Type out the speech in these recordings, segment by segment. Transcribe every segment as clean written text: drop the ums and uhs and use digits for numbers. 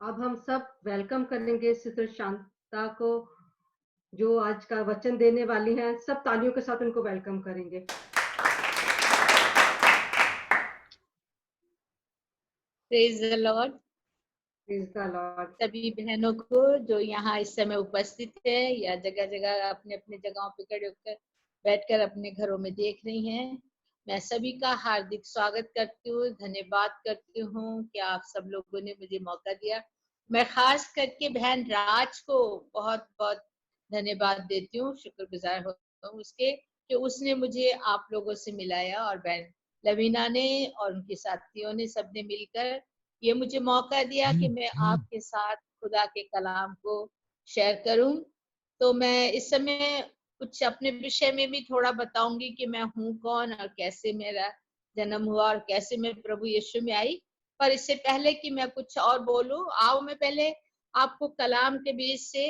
अब हम सब वेलकम करेंगे सिस्टर शांता को, जो आज का वचन देने वाली हैं। सब तालियों के साथ उनको वेलकम करेंगे। Praise the Lord. Praise the Lord. सभी बहनों को जो यहाँ इस समय उपस्थित है या जगह जगह अपने अपने जगहों पे खड़े होकर बैठकर अपने घरों में देख रही हैं, मैं सभी का हार्दिक स्वागत करती हूँ, धन्यवाद करती हूँ कि आप सब लोगों ने मुझे मौका दिया। मैं खास करके बहन राज को बहुत बहुत धन्यवाद देती हूँ, शुक्रगुजार होता हूँ उसके कि उसने मुझे आप लोगों से मिलाया, और बहन लवीना ने और उनके साथियों ने सबने मिलकर ये मुझे मौका दिया कि मैं आपके साथ खुदा के कलाम को शेयर करूं। तो मैं इस समय कुछ अपने विषय में भी थोड़ा बताऊंगी कि मैं हूं कौन और कैसे मेरा जन्म हुआ और कैसे मैं प्रभु यीशु में आई। पर इससे पहले कि मैं कुछ और बोलूं, आओ मैं पहले आपको कलाम के बीच से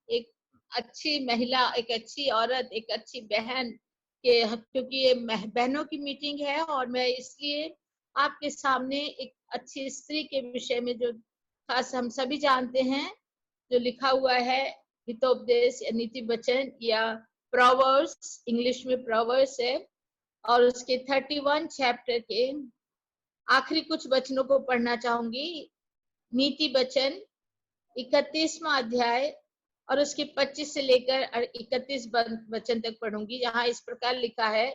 एक अच्छी महिला, एक अच्छी औरत, एक अच्छी बहन के, क्योंकि ये बहनों की मीटिंग है और मैं इसलिए आपके सामने एक अच्छी स्त्री के विषय में, जो खास हम सभी जानते हैं, जो लिखा हुआ है हितोपदेश या नीति वचन या प्रोवर्ब्स, इंग्लिश में प्रोवर्ब्स है, और उसके 31 चैप्टर के आखिरी कुछ वचनों को पढ़ना चाहूंगी। नीति वचन 31वां अध्याय और उसके 25 से लेकर 31 वचन तक पढ़ूंगी, जहां इस प्रकार लिखा है,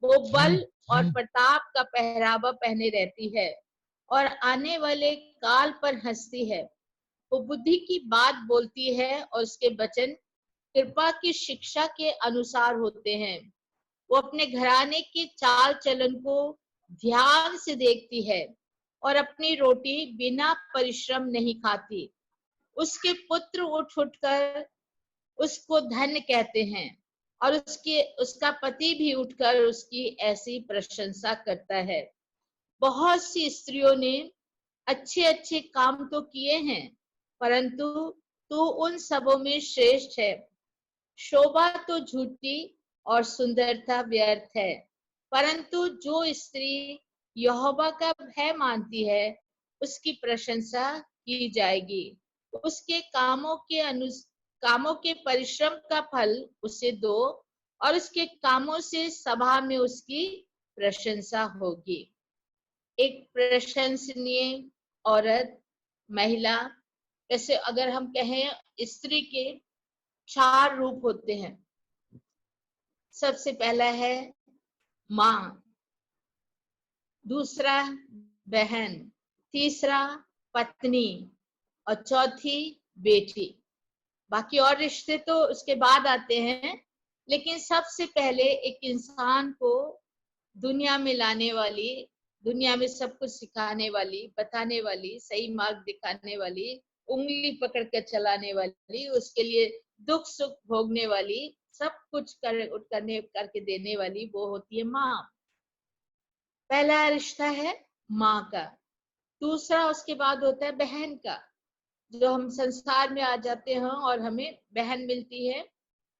वो बल और प्रताप का पहरावा पहने रहती है और आने वाले काल पर हंसती है। वो बुद्धि की बात बोलती है और उसके वचन कृपा की शिक्षा के अनुसार होते हैं। वो अपने घराने के चाल चलन को ध्यान से देखती है और अपनी रोटी बिना परिश्रम नहीं खाती। उसके पुत्र उठ उठकर उसको धन्य कहते हैं और उसका पति भी उठकर उसकी ऐसी प्रशंसा करता है। बहुत सी स्त्रियों ने अच्छे अच्छे काम तो किए हैं, परंतु तू उन सबों में श्रेष्ठ है। शोभा तो झूठी और सुंदरता व्यर्थ है, परंतु जो स्त्री यहोवा का भय मानती है उसकी प्रशंसा की जाएगी। उसके कामों के परिश्रम का फल उसे दो और उसके कामों से सभा में उसकी प्रशंसा होगी। एक प्रशंसनीय औरत, महिला, जैसे अगर हम कहें, स्त्री के 4 रूप होते हैं। सबसे पहला है माँ, दूसरा बहन, तीसरा पत्नी और चौथी बेटी। बाकी और रिश्ते तो उसके बाद आते हैं, लेकिन सबसे पहले एक इंसान को दुनिया में लाने वाली, दुनिया में सब कुछ सिखाने वाली, बताने वाली, सही मार्ग दिखाने वाली, उंगली पकड़ कर चलाने वाली, उसके लिए दुख सुख भोगने वाली, सब कुछ करके देने वाली, वो होती है माँ। पहला रिश्ता है माँ का। दूसरा उसके बाद होता है बहन का, जो हम संसार में आ जाते हैं और हमें बहन मिलती है,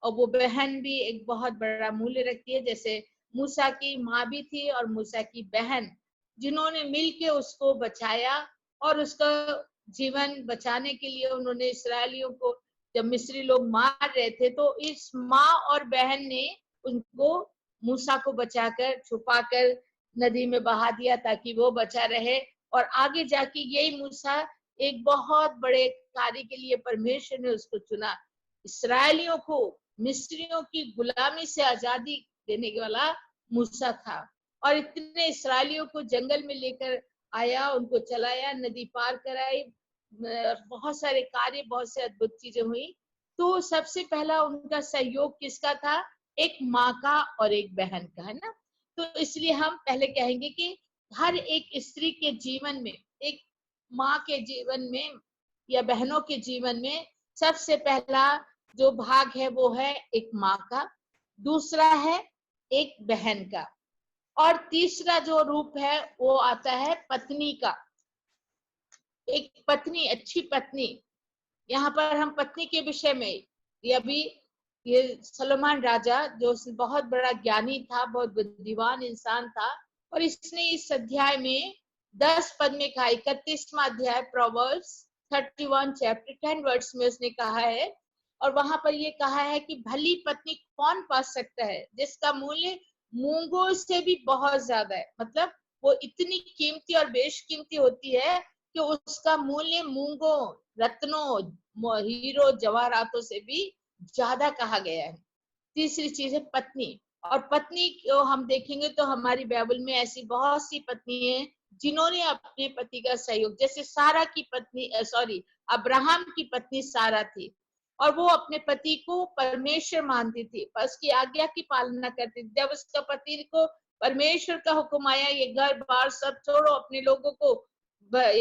और वो बहन भी एक बहुत बड़ा मूल्य रखती है। जैसे मूसा की माँ भी थी और मूसा की बहन, जिन्होंने मिलके उसको बचाया, और उसका जीवन बचाने के लिए उन्होंने इसराइलियों को, जब मिस्री लोग मार रहे थे, तो इस माँ और बहन ने उनको, मूसा को बचाकर छुपाकर नदी में बहा दिया ताकि वो बचा रहे। और आगे जाके यही मूसा एक बहुत बड़े कार्य के लिए परमेश्वर ने उसको चुना, इसराइलियों को मिस्रियों की गुलामी से आजादी देने वाला मूसा था। और इतने इसराइलियों को जंगल में लेकर आया, उनको चलाया, नदी पार कराई, बहुत सारे कार्य, बहुत से अद्भुत चीजें हुई। तो सबसे पहला उनका सहयोग किसका था? एक माँ का और एक बहन का, है ना। तो इसलिए हम पहले कहेंगे कि हर एक स्त्री के जीवन में, एक माँ के जीवन में या बहनों के जीवन में, सबसे पहला जो भाग है वो है एक माँ का, दूसरा है एक बहन का, और तीसरा जो रूप है वो आता है पत्नी का। एक पत्नी, अच्छी पत्नी। यहाँ पर हम पत्नी के विषय में, ये अभी ये सलोमन राजा, जो बहुत बड़ा ज्ञानी था, बहुत बुद्धिमान इंसान था, और इसने इस अध्याय में 10 पद में कहा, 31वां अध्याय प्रोवर्ब्स 31 चैप्टर 10 वर्ड्स में उसने कहा है, और वहां पर ये कहा है कि भली पत्नी कौन पा सकता है जिसका मूल्य मूंगों से भी बहुत ज्यादा है। मतलब वो इतनी कीमती और बेशकीमती होती है कि उसका मूल्य मूंगों, रत्नों, हीरो जवाहरातों से भी ज्यादा कहा गया है। तीसरी चीज है पत्नी। और पत्नी को हम देखेंगे तो हमारी बाइबल में ऐसी बहुत सी पत्नी है जिन्होंने अपने पति का सहयोग, जैसे सारा की पत्नी अब्राहम की पत्नी सारा थी, और वो अपने पति को परमेश्वर मानती थी, पर उसकी आज्ञा की पालना करती थी। जब उसका पति को परमेश्वर का हुक्म आया, ये घर बार सब छोड़ो, अपने लोगों को,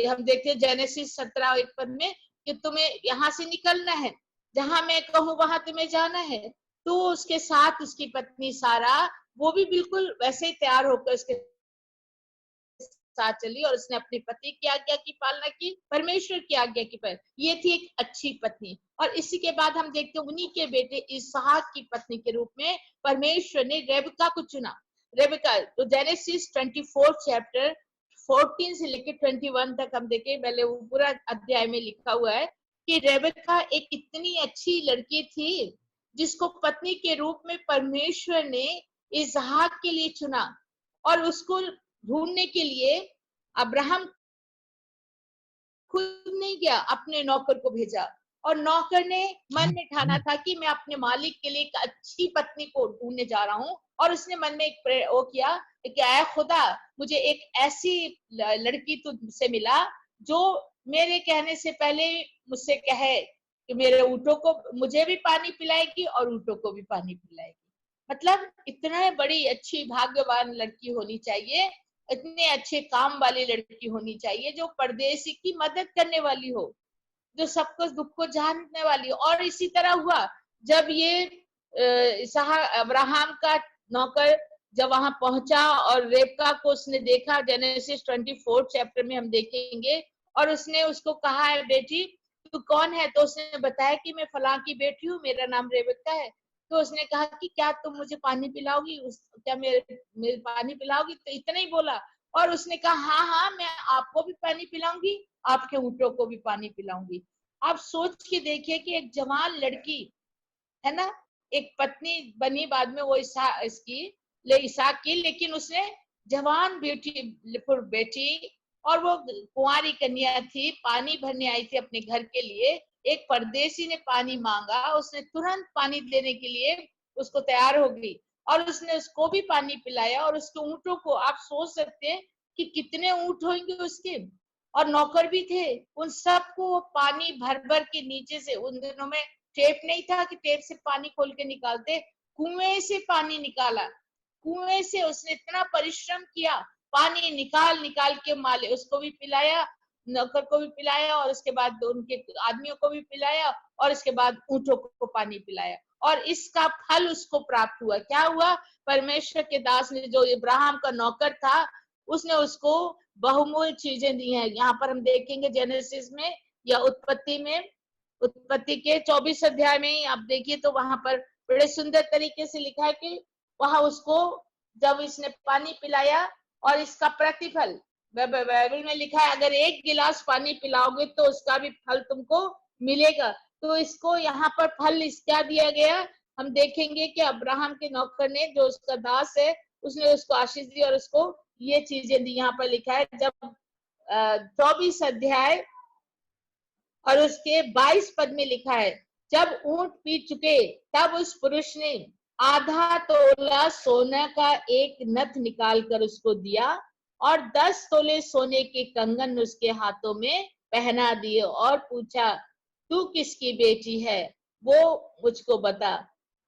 हम देखते हैं जेनेसिस 17:1 में कि तुम्हें यहाँ से निकलना है, जहां मैं कहूँ वहां तुम्हें जाना है। तो उसके साथ उसकी पत्नी सारा, वो भी बिल्कुल वैसे ही तैयार होकर उसके साथ चली, और उसने अपने पति की आज्ञा की पालना की, परमेश्वर की आज्ञा की पालना। ये थी एक अच्छी पत्नी। और इसी के बाद हम देखते हैं उन्हीं के बेटे इसहाक की पत्नी के रूप में परमेश्वर ने रेबका को चुना। रेबका तो जेनेसिस 24 चैप्टर 14 से लेकर 21 तक हम देखें, पहले वो पूरा अध्याय में लिखा हुआ है कि रेबका एक इतनी अच्छी लड़की थी जिसको पत्नी के रूप में परमेश्वर ने इसहाक के लिए चुना, और उसको ढूंढने के लिए अब्राहम खुद नहीं गया, अपने नौकर को भेजा, और नौकर ने मन में ठाना था कि मैं अपने मालिक के लिए एक अच्छी पत्नी को ढूंढने जा रहा हूँ। और उसने मन में एक वो किया कि ऐ खुदा, मुझे एक ऐसी लड़की तुझसे मिला जो मेरे कहने से पहले मुझसे कहे कि मेरे ऊँटों को, मुझे भी पानी पिलाएगी और ऊँटों को भी पानी पिलाएगी। मतलब इतना बड़ी अच्छी भाग्यवान लड़की होनी चाहिए, इतने अच्छे काम वाली लड़की होनी चाहिए जो परदेसी की मदद करने वाली हो, जो सबको दुख को जानने वाली हो। और इसी तरह हुआ जब ये अब्राहम का नौकर जब वहां पहुंचा और रेबका को उसने देखा, जेनेसिस 24 चैप्टर में हम देखेंगे, और उसने उसको कहा है बेटी तू कौन है, तो उसने बताया कि मैं फलां की बेटी हूँ, मेरा नाम रेबका है। तो उसने कहा कि क्या तुम मुझे पानी पिलाओगी, क्या मेरे पानी पिलाओगी, तो इतना ही बोला। और उसने कहा हाँ हाँ, मैं आपको भी पानी पिलाऊंगी, आपके ऊँटों को भी पानी पिलाऊंगी। आप सोच के देखिए कि एक जवान लड़की है ना, एक पत्नी बनी बाद में वो इसहाक की, लेकिन उसने जवान बेटी और वो कुंवारी कन्या थी, पानी भरने आई थी अपने घर के लिए। एक परदेसी ने पानी मांगा, उसने तुरंत पानी देने के लिए उसको तैयार हो गई, और उसने उसको भी पानी पिलाया, और उसके ऊँटों को, आप सोच सकते हैं कि कितने ऊँट होंगे उसके, और नौकर भी थे, उन सबको पानी भर भर के नीचे से, उन दिनों में टेप नहीं था कि टेप से पानी खोल के निकालते, कुएं से पानी निकाला। कुएं से उसने इतना परिश्रम किया, पानी निकाल निकाल के माले उसको भी पिलाया, नौकर को भी पिलाया, और उसके बाद उनके आदमियों को भी पिलाया, और इसके बाद ऊँटों को पानी पिलाया। और इसका फल उसको प्राप्त हुआ। क्या हुआ? परमेश्वर के दास ने, जो इब्राहिम का नौकर था, उसने उसको बहुमूल्य चीजें दी हैं। यहाँ पर हम देखेंगे जेनेसिस में या उत्पत्ति के 24 अध्याय में आप देखिए तो वहां पर बड़े सुंदर तरीके से लिखा है कि वहां उसको जब इसने पानी पिलाया, और इसका प्रतिफल बाइबल में लिखा है, अगर एक गिलास पानी पिलाओगे तो उसका भी फल तुमको मिलेगा। तो इसको यहाँ पर फल क्या दिया गया, हम देखेंगे कि अब्राहम के नौकर ने, जो उसका दास है, उसने उसको आशीष दी और उसको ये चीजें दी। यहाँ पर लिखा है जब 24 अध्याय और उसके 22 पद में लिखा है, जब ऊंट पी चुके तब उस पुरुष ने आधा तोला सोना का एक नथ निकाल कर उसको दिया, और 10 तोले सोने के कंगन उसके हाथों में पहना दिए, और पूछा तू किसकी बेटी है, वो मुझको बता,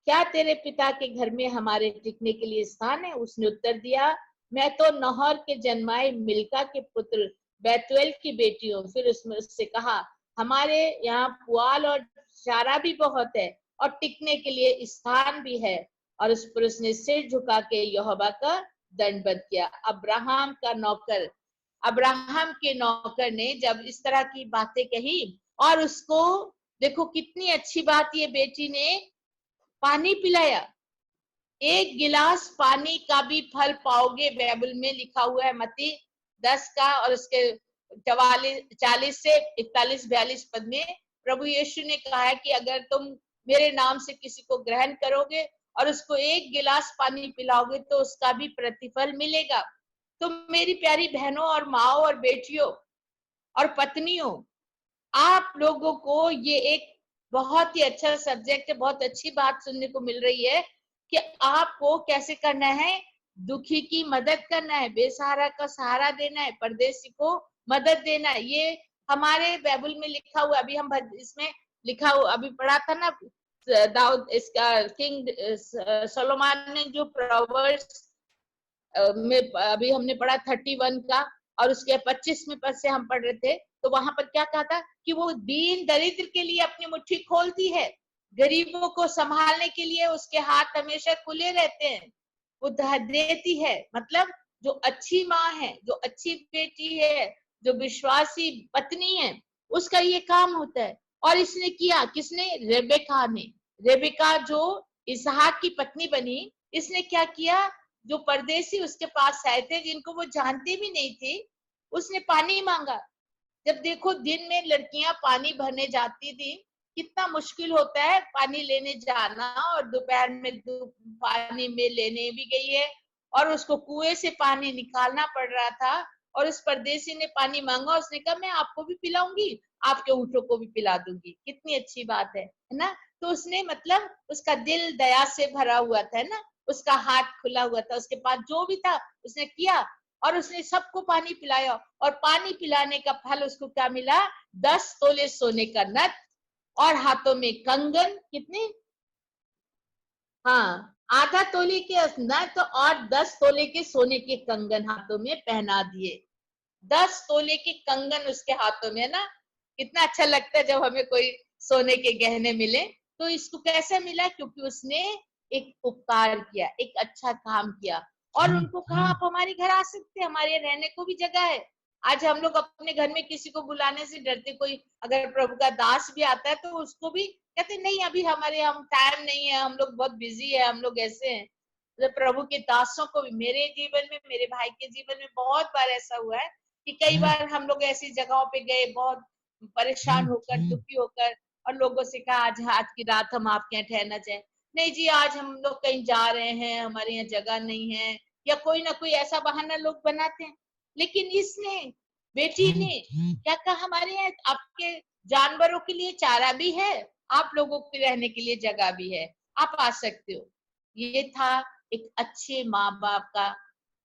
क्या तेरे पिता के घर में हमारे टिकने के लिए स्थान है? उसने उत्तर दिया, मैं तो नहर के जन्माए मिल्का के पुत्र बैतुएल की बेटी हूँ। फिर उसने उससे कहा, हमारे यहाँ पुआल और चारा भी बहुत है, और टिकने के लिए स्थान भी है। और उस पुरुष ने सिर झुका के यहोवा का दंडवत किया। अब्राहम के नौकर ने जब इस तरह की बातें कही, और उसको देखो कितनी अच्छी बात, ये बेटी ने पानी पिलाया, एक गिलास पानी का भी फल पाओगे, बाइबल में लिखा हुआ है मत्ती 10 का और उसके 40 से 41-42 पद में प्रभु यीशु ने कहा है कि अगर तुम मेरे नाम से किसी को ग्रहण करोगे और उसको एक गिलास पानी पिलाओगे तो उसका भी प्रतिफल मिलेगा। तो मेरी प्यारी बहनों और माओ और बेटियों और पत्नियों, आप लोगों को ये एक बहुत ही अच्छा सब्जेक्ट है, बहुत अच्छी बात सुनने को मिल रही है कि आपको कैसे करना है, दुखी की मदद करना है, बेसहारा का सहारा देना है, परदेसी को मदद देना है। ये हमारे बाइबल में लिखा हुआ, अभी हम इसमें लिखा हुआ अभी पढ़ा था ना, दाऊद इसका किंग सोलोमन ने जो प्रोवर्ब्स में अभी हमने पढ़ा 31 का और उसके 25वें पद से हम पढ़ रहे थे, तो वहां पर क्या कहा था कि वो दीन दरिद्र के लिए अपनी मुट्ठी खोलती है, गरीबों को संभालने के लिए उसके हाथ हमेशा खुले रहते हैं, वो देती है। मतलब जो अच्छी माँ है, जो अच्छी बेटी है, जो विश्वासी पत्नी है, उसका ये काम होता है। और इसने किया किसने? रेबेका ने। रेबेका जो इसहाक की पत्नी बनी, इसने क्या किया? जो परदेसी उसके पास आए थे, जिनको वो जानती भी नहीं थी, उसने पानी मांगा। जब देखो दिन में लड़कियां पानी भरने जाती थी, कितना मुश्किल होता है पानी लेने जाना, और दोपहर में पानी में लेने भी गई है और उसको कुएं से पानी निकालना पड़ रहा था, और उस परदेसी ने पानी मांगा, उसने कहा मैं आपको भी पिलाऊंगी, आपके ऊँटों को भी पिला दूंगी। कितनी अच्छी बात है ना? तो उसने मतलब उसका दिल दया से भरा हुआ था ना, उसका हाथ खुला हुआ था, उसके पास जो भी था उसने किया और उसने सबको पानी पिलाया। और पानी पिलाने का फल उसको क्या मिला? 10 तोले सोने का नथ और हाथों में कंगन। कितने? हाँ, आधा तोले के नथ और 10 तोले के सोने के कंगन हाथों में पहना दिए। 10 तोले के कंगन उसके हाथों में, ना कितना अच्छा लगता है जब हमें कोई सोने के गहने मिले। तो इसको कैसे मिला? क्योंकि उसने एक उपकार किया, एक अच्छा काम किया, और उनको कहा आप हमारे घर आ सकते हैं, हमारे रहने को भी जगह है। आज हम लोग अपने घर में किसी को बुलाने से डरते, कोई अगर प्रभु का दास भी आता है तो उसको भी कहते नहीं, अभी हमारे हम टाइम नहीं है, हम लोग बहुत बिजी है, हम लोग ऐसे हैं। तो प्रभु के दासों को भी, मेरे जीवन में, मेरे भाई के जीवन में बहुत बार ऐसा हुआ है कि कई बार हम लोग ऐसी जगहों पे गए, बहुत परेशान होकर, दुखी होकर, और लोगों से कहा आज की रात हम आपके यहाँ ठहरना चाहें। नहीं जी, आज हम लोग कहीं जा रहे हैं, हमारे यहाँ जगह नहीं है, या कोई ना कोई ऐसा बहाना लोग बनाते हैं। लेकिन इसने, बेटी ने क्या कहा? हमारे यहाँ आपके जानवरों के लिए चारा भी है, आप लोगों के रहने के लिए जगह भी है, आप आ सकते हो। ये था एक अच्छे माँ बाप का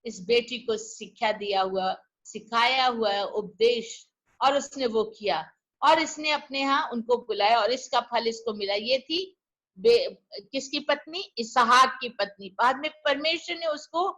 इस बेटी को शिक्षा दिया हुआ, सिखाया हुआ है उपदेश, और उसने वो किया और इसने अपने यहाँ उनको बुलाया और इसका फल इसको मिला। ये थी किसकी पत्नी? इसहाक की पत्नी। बाद में परमेश्वर ने उसको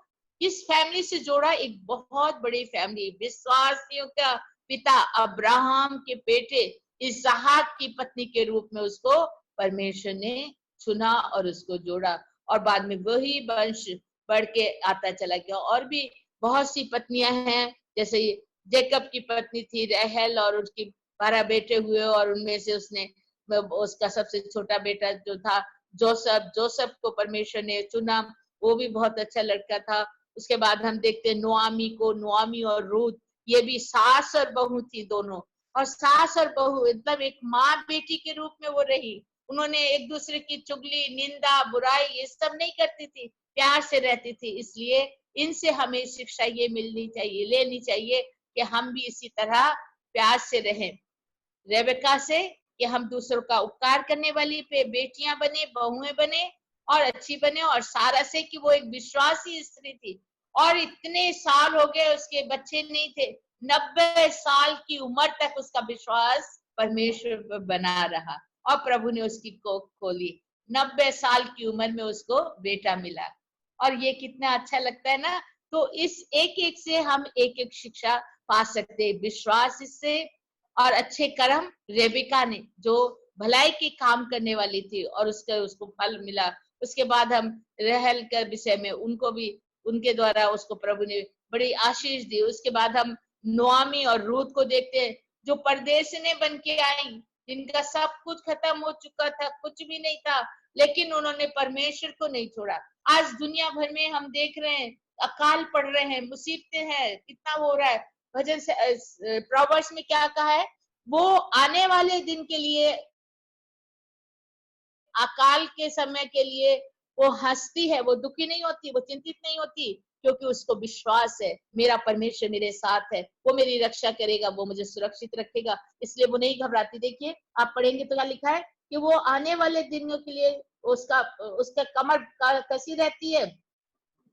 किस फैमिली से जोड़ा? एक बहुत बड़ी फैमिली, विश्वासियों का पिता अब्राहम के बेटे इसहाक की पत्नी के रूप में उसको परमेश्वर ने चुना और उसको जोड़ा, और बाद में वही वंश बढ़ के आता चला गया। और भी बहुत सी पत्नियां हैं, जैसे जेकब की पत्नी थी रहल, और उसकी 12 बेटे हुए, और उनमें से उसने उसका सबसे छोटा बेटा जो था जोसेफ, जोसेफ को परमेश्वर ने चुना, वो भी बहुत अच्छा लड़का था। उसके बाद हम देखते हैं नोआमी को, नोआमी और रूथ, ये भी सास और बहू थी दोनों, और सास और बहू मतलब एक माँ बेटी के रूप में वो रही। उन्होंने एक दूसरे की चुगली, निंदा, बुराई ये सब नहीं करती थी, प्यार से रहती थी। इसलिए इनसे हमें शिक्षा ये मिलनी चाहिए, लेनी चाहिए कि हम भी इसी तरह प्यार से रहें। रेबेका से कि हम दूसरों का उपकार करने वाली पे बेटियां बने, बहुएं बने और अच्छी बने, और सारा से कि वो एक विश्वासी स्त्री थी और इतने साल हो गए उसके बच्चे नहीं थे, 90 साल की उम्र तक उसका विश्वास परमेश्वर पर बना रहा और प्रभु ने उसकी कोख खोली। 90 साल की उम्र में उसको बेटा मिला, और ये कितना अच्छा लगता है ना। तो इस एक एक से हम एक एक शिक्षा पा सकते हैं, विश्वास इससे और अच्छे कर्म। रेबिका ने जो भलाई के काम करने वाली थी और उसको फल मिला। उसके बाद हम रहल के विषय में, उनको भी उनके द्वारा उसको प्रभु ने बड़ी आशीष दी। उसके बाद हम नोआमी और रूथ को देखते हैं, जो परदेश ने बन के आई, जिनका सब कुछ खत्म हो चुका था, कुछ भी नहीं था, लेकिन उन्होंने परमेश्वर को नहीं छोड़ा। आज दुनिया भर में हम देख रहे हैं अकाल पड़ रहे हैं, मुसीबतें हैं, कितना हो रहा है, भजन से प्रोवर्ब्स में क्या कहा है, वो आने वाले दिन के लिए, अकाल के समय के लिए वो हंसती है, वो दुखी नहीं होती, वो चिंतित नहीं होती, क्योंकि उसको विश्वास है मेरा परमेश्वर मेरे साथ है, वो मेरी रक्षा करेगा, वो मुझे सुरक्षित रखेगा, इसलिए वो नहीं घबराती। देखिए आप पढ़ेंगे तो क्या लिखा है कि वो आने वाले दिनों के लिए उसका उसका कमर कसी रहती है।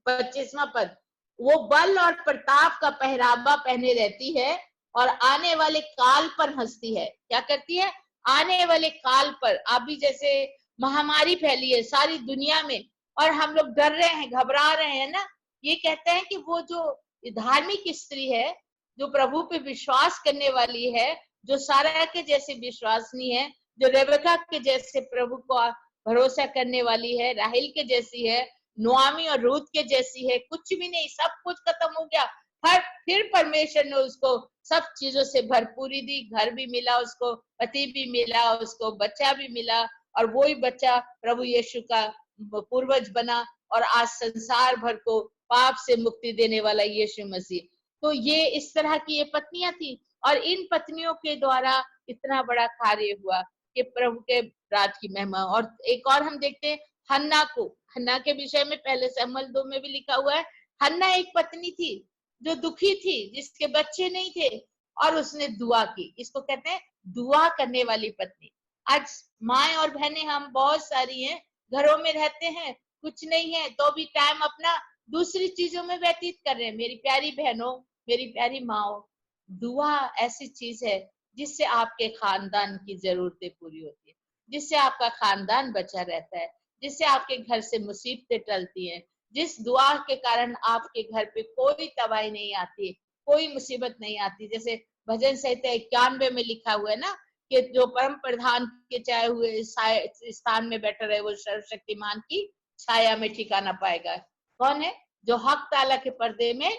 25वां पद, वो बल और प्रताप का पहरावा पहने रहती है और आने वाले काल पर हंसती है। क्या करती है? आने वाले काल पर। अभी जैसे महामारी फैली है सारी दुनिया में और हम लोग डर रहे हैं, घबरा रहे हैं ना, ये कहते हैं कि वो जो धार्मिक स्त्री है, जो प्रभु पे विश्वास करने वाली है, जो सारा के जैसे विश्वासनी है, जो रेबेका के जैसे प्रभु को भरोसा करने वाली है, राहेल के जैसी है, नोआमी और रूत के जैसी है, कुछ भी नहीं, सब कुछ खत्म हो गया। फिर परमेश्वर ने उसको सब चीजों से भरपूरी दी, घर भी मिला उसको, पति भी मिला उसको, बच्चा भी मिला, और वही बच्चा प्रभु यीशु का पूर्वज बना और आज संसार भर को पाप से मुक्ति देने वाला यीशु मसीह। तो ये इस तरह की ये पत्नियां थी और इन पत्नियों के द्वारा इतना बड़ा कार्य हुआ कि प्रभु के राज की महिमा। और एक और हम देखते हैं हन्ना को, हन्ना के विषय में पहले शमूएल 2 में भी लिखा हुआ है। हन्ना एक पत्नी थी जो दुखी थी, जिसके बच्चे नहीं थे, और उसने दुआ की। इसको कहते हैं दुआ करने वाली पत्नी। आज माए और बहनें हम बहुत सारी हैं, घरों में रहते हैं, कुछ नहीं है तो भी टाइम अपना दूसरी चीजों में व्यतीत कर रहे हैं। मेरी प्यारी बहनों, मेरी प्यारी माओ, दुआ ऐसी चीज है जिससे आपके खानदान की जरूरतें पूरी होती है, जिससे आपका खानदान बचा रहता है, जिससे आपके घर से मुसीबतें टलती हैं, जिस दुआ के कारण आपके घर पे कोई तबाही नहीं आती, कोई मुसीबत नहीं आती। जैसे भजन संहिता 91 में लिखा हुआ है ना कि जो परम प्रधान के चाहे हुए स्थान में बैठा रहे, वो सर्वशक्तिमान की छाया में ठिकाना पाएगा। कौन है? जो हक ताला के पर्दे में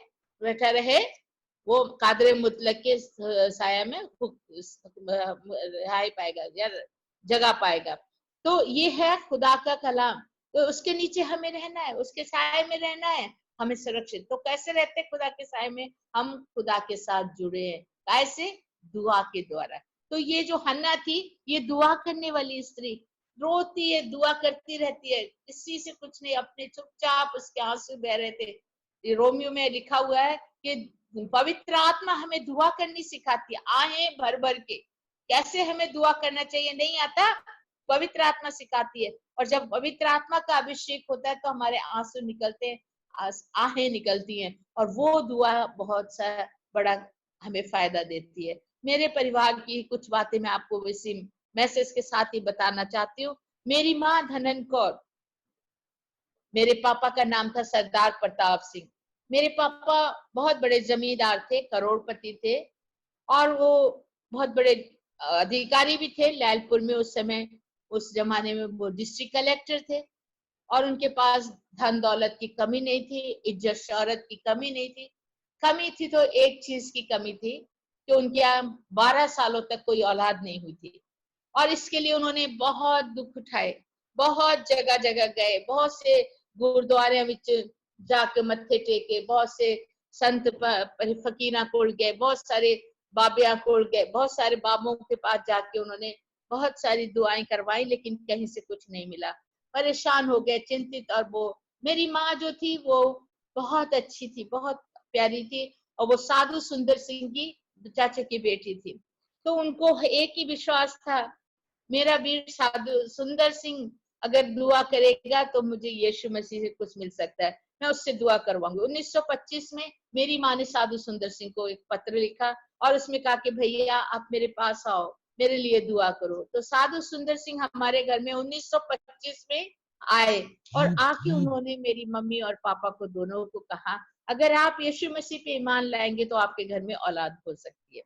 बैठा रहे, वो कादरे मुतलक के साया में रिहाई पाएगा या जगह पाएगा। तो ये है खुदा का कलाम। तो उसके नीचे हमें रहना है, उसके साए में रहना है, हमें सुरक्षित। तो कैसे रहते खुदा के साए में? हम खुदा के साथ जुड़े हैं। कैसे? दुआ के द्वारा। तो ये जो हन्ना थी, ये दुआ करने वाली स्त्री, रोती है, दुआ करती रहती है, किसी से कुछ नहीं, अपने चुपचाप उसके आंसू बह रहे थे। रोमियो में लिखा हुआ है कि पवित्र आत्मा हमें दुआ करनी सिखाती है, आहें भर भर के। कैसे हमें दुआ करना चाहिए नहीं आता, पवित्र आत्मा सिखाती है। और जब पवित्र आत्मा का अभिषेक होता है तो हमारे आंसू निकलते हैं, आहें निकलती हैं, और वो दुआ बहुत सा बड़ा हमें फायदा देती है। मेरे परिवार की कुछ बातें मैं आपको इसी मैसेज के साथ ही बताना चाहती हूँ। मेरी माँ धनन कौर, मेरे पापा का नाम था सरदार प्रताप सिंह। मेरे पापा बहुत बड़े जमींदार थे, करोड़पति थे, और वो बहुत बड़े अधिकारी भी थे लैलपुर में। उस समय, उस जमाने में वो डिस्ट्रिक्ट कलेक्टर थे, और उनके पास धन दौलत की कमी नहीं थी, इज्जत शौहरत की कमी नहीं थी। कमी थी तो एक चीज की कमी थी कि उनके यहाँ 12 सालों तक कोई औलाद नहीं हुई थी, और इसके लिए उन्होंने बहुत दुख उठाए, बहुत जगह जगह गए, बहुत से गुरुद्वारे विच जाके मत्थे टेके, बहुत से संत फकीरा कोल गए, बहुत सारे बाबिया कोल गए, बहुत सारे बाबों के पास जाके उन्होंने बहुत सारी दुआएं करवाई, लेकिन कहीं से कुछ नहीं मिला। परेशान हो गए, चिंतित। और वो मेरी माँ जो थी वो बहुत अच्छी थी, बहुत प्यारी थी, और वो साधु सुंदर सिंह की चाचा की बेटी थी। तो उनको एक ही विश्वास था, मेरा वीर साधु सुंदर सिंह अगर दुआ करेगा तो मुझे यीशु मसीह से कुछ मिल सकता है, मैं उससे दुआ करवाऊंगी। 1925 में मेरी माँ ने साधु सुंदर सिंह को एक पत्र लिखा और उसमें कहा कि भैया आप मेरे पास आओ, मेरे लिए दुआ करो। तो साधु सुंदर सिंह हमारे घर में 1925 में आए, और आके उन्होंने मेरी मम्मी और पापा को दोनों को कहा, अगर आप यीशु मसीह पे ईमान लाएंगे तो आपके घर में औलाद हो सकती है।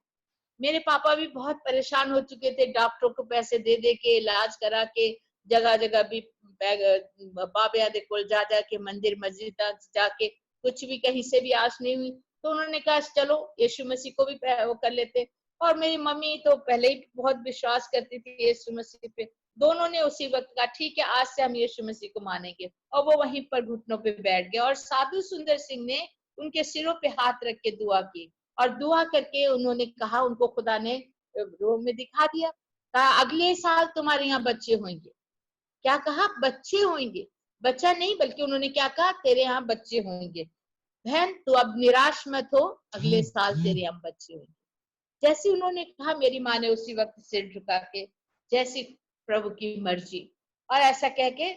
मेरे पापा भी बहुत परेशान हो चुके थे, डॉक्टरों को पैसे दे दे के, इलाज करा के, जगह जगह भी बाबा को जा के, मंदिर मस्जिद जाके, कुछ भी कहीं से भी आस नहीं हुई। तो उन्होंने कहा चलो यीशु मसीह को भी वो कर लेते। और मेरी मम्मी तो पहले ही बहुत विश्वास करती थी यीशु मसीह पे। दोनों ने उसी वक्त कहा ठीक है, आज से हम यीशु मसीह को मानेंगे, और वो वहीं पर घुटनों पे बैठ गए। और साधु सुंदर सिंह ने उनके सिरों पे हाथ रख के दुआ की, और दुआ करके उन्होंने कहा, उनको खुदा ने रोम में दिखा दिया, कहा अगले साल तुम्हारे यहाँ बच्चे होंगे। क्या कहा? बच्चे होंगे, बच्चा नहीं, बल्कि उन्होंने क्या कहा? तेरे यहाँ बच्चे होंगे। बहन तू अब निराश मत हो, अगले साल तेरे यहाँ बच्चे होंगे। जैसे उन्होंने कहा, मेरी माँ ने उसी वक्त सिर झुका के जैसी प्रभु की मर्जी, और ऐसा कह के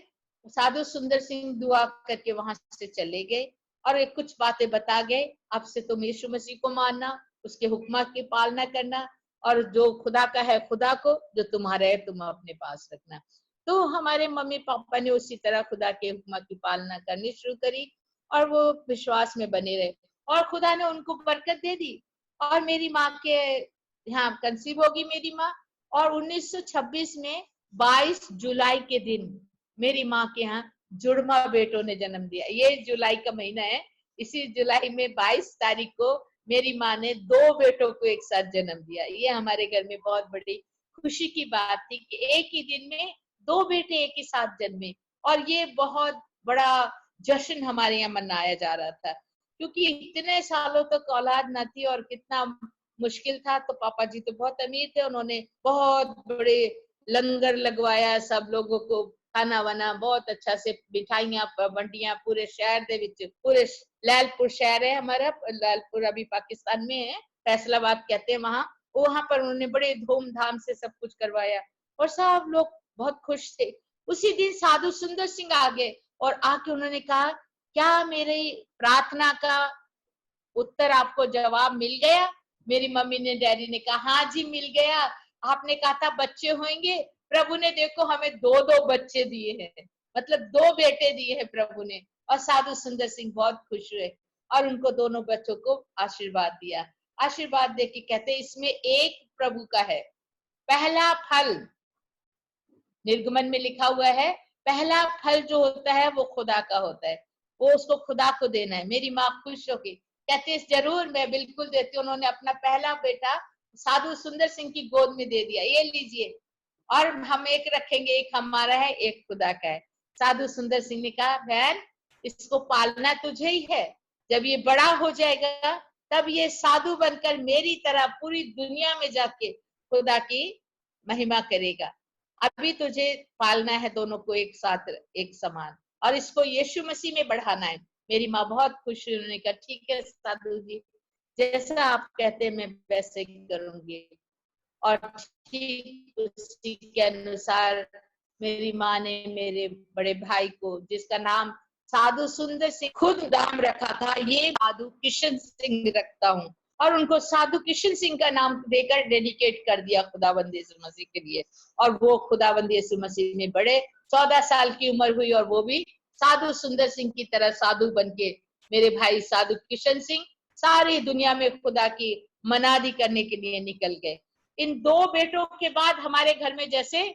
साधु सुंदर सिंह दुआ करके वहां से चले गए और एक कुछ बातें बता गए, अब से तुम यीशु मसीह को मानना, उसके हुक्म की पालना करना, और जो खुदा का है खुदा को, जो तुम्हारा है तुम अपने पास रखना। तो हमारे मम्मी पापा ने उसी तरह खुदा के हुक्म की पालना करनी शुरू करी और वो विश्वास में बने रहे और खुदा ने उनको बरकत दे दी। और मेरी माँ के यहाँ कंसीव होगी मेरी माँ, और 1926 में 22 जुलाई के दिन मेरी माँ के यहाँ जुड़वा बेटों ने जन्म दिया। ये जुलाई का महीना है, इसी जुलाई में 22 तारीख को मेरी माँ ने 2 बेटों को एक साथ जन्म दिया। ये हमारे घर में बहुत बड़ी खुशी की बात थी कि एक ही दिन में 2 बेटे एक ही साथ जन्मे, और ये बहुत बड़ा जश्न हमारे यहाँ मनाया जा रहा था, क्योंकि इतने सालों तक औलाद न थी और कितना मुश्किल था। तो पापा जी तो बहुत अमीर थे, उन्होंने बहुत बड़े लंगर लगवाया, सब लोगों को खाना वाना बहुत अच्छा से, मिठाइयां बंटियां पूरे शहर दे विच, पूरे लैलपुर शहर है हमारा, लैलपुर अभी पाकिस्तान में है, फैसलाबाद कहते हैं वहां पर उन्होंने बड़े धूमधाम से सब कुछ करवाया और सब लोग बहुत खुश थे। उसी दिन साधु सुंदर सिंह आ गए और आके उन्होंने कहा, क्या मेरी प्रार्थना का उत्तर आपको जवाब मिल गया? मेरी मम्मी ने, डैडी ने कहा, हाँ जी मिल गया, आपने कहा था बच्चे होंगे, प्रभु ने देखो हमें 2-2 बच्चे दिए हैं, मतलब 2 बेटे दिए हैं प्रभु ने। और साधु सुंदर सिंह बहुत खुश हुए और उनको दोनों बच्चों को आशीर्वाद दिया। आशीर्वाद दे के कहते, इसमें एक प्रभु का है, पहला फल निर्गमन में लिखा हुआ है, पहला फल जो होता है वो खुदा का होता है, वो उसको खुदा को देना है। मेरी माँ खुश होगी, कहते जरूर मैं बिल्कुल देती हूँ। उन्होंने अपना पहला बेटा साधु सुंदर सिंह की गोद में दे दिया, ये लीजिए, और हम एक रखेंगे, एक हमारा है एक खुदा का है। साधु सुंदर सिंह ने कहा, बहन इसको पालना तुझे ही है, जब ये बड़ा हो जाएगा तब ये साधु बनकर मेरी तरह पूरी दुनिया में जाके खुदा की महिमा करेगा, अभी तुझे पालना है दोनों को एक साथ एक समान, और इसको यीशु मसीह में बढ़ाना है। मेरी माँ बहुत खुश हुई, उन्होंने कहा ठीक है साधु जी, जैसा आप कहते हैं मैं वैसे करूंगी। और ठीक उसी के अनुसार मेरी माँ ने मेरे बड़े भाई को, जिसका नाम साधु सुंदर सिंह खुद नाम रखा था, ये साधु किशन सिंह रखता हूँ, और उनको साधु किशन सिंह का नाम देकर डेडिकेट कर दिया खुदाबंद यीशु मसीह के लिए। और वो खुदाबंद यीशु मसीह में बड़े, 14 साल की उम्र हुई और वो भी साधु सुंदर सिंह की तरह साधु बनके मेरे भाई साधु किशन सिंह सारी दुनिया में खुदा की मनादी करने के लिए निकल गए। इन 2 बेटों के बाद हमारे घर में जैसे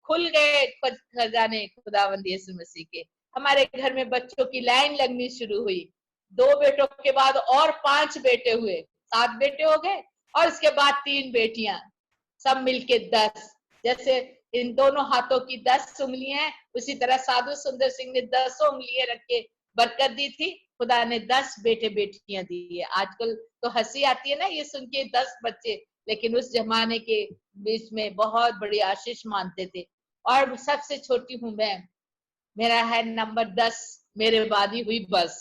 खुल गए खजाने खुदाबंद यीशु मसीह के, हमारे घर में बच्चों की लाइन लगनी शुरू हुई। 2 बेटों के बाद और 5 बेटे हुए, 7 बेटे हो गए, और उसके बाद 3 बेटियां, सब मिलके 10। जैसे इन दोनों हाथों की 10 उंगलियां हैं, उसी तरह साधु सुंदर सिंह ने 10 उंगलियां रख के बरकत दी थी। खुदा ने 10 बेटे बेटियां दी है। आजकल तो हंसी आती है ना ये सुन के, 10 बच्चे, लेकिन उस जमाने के बीच में बहुत बड़ी आशीष मानते थे। और सबसे छोटी हूं मैं, मेरा है नंबर 10, मेरे बाद ही हुई बस।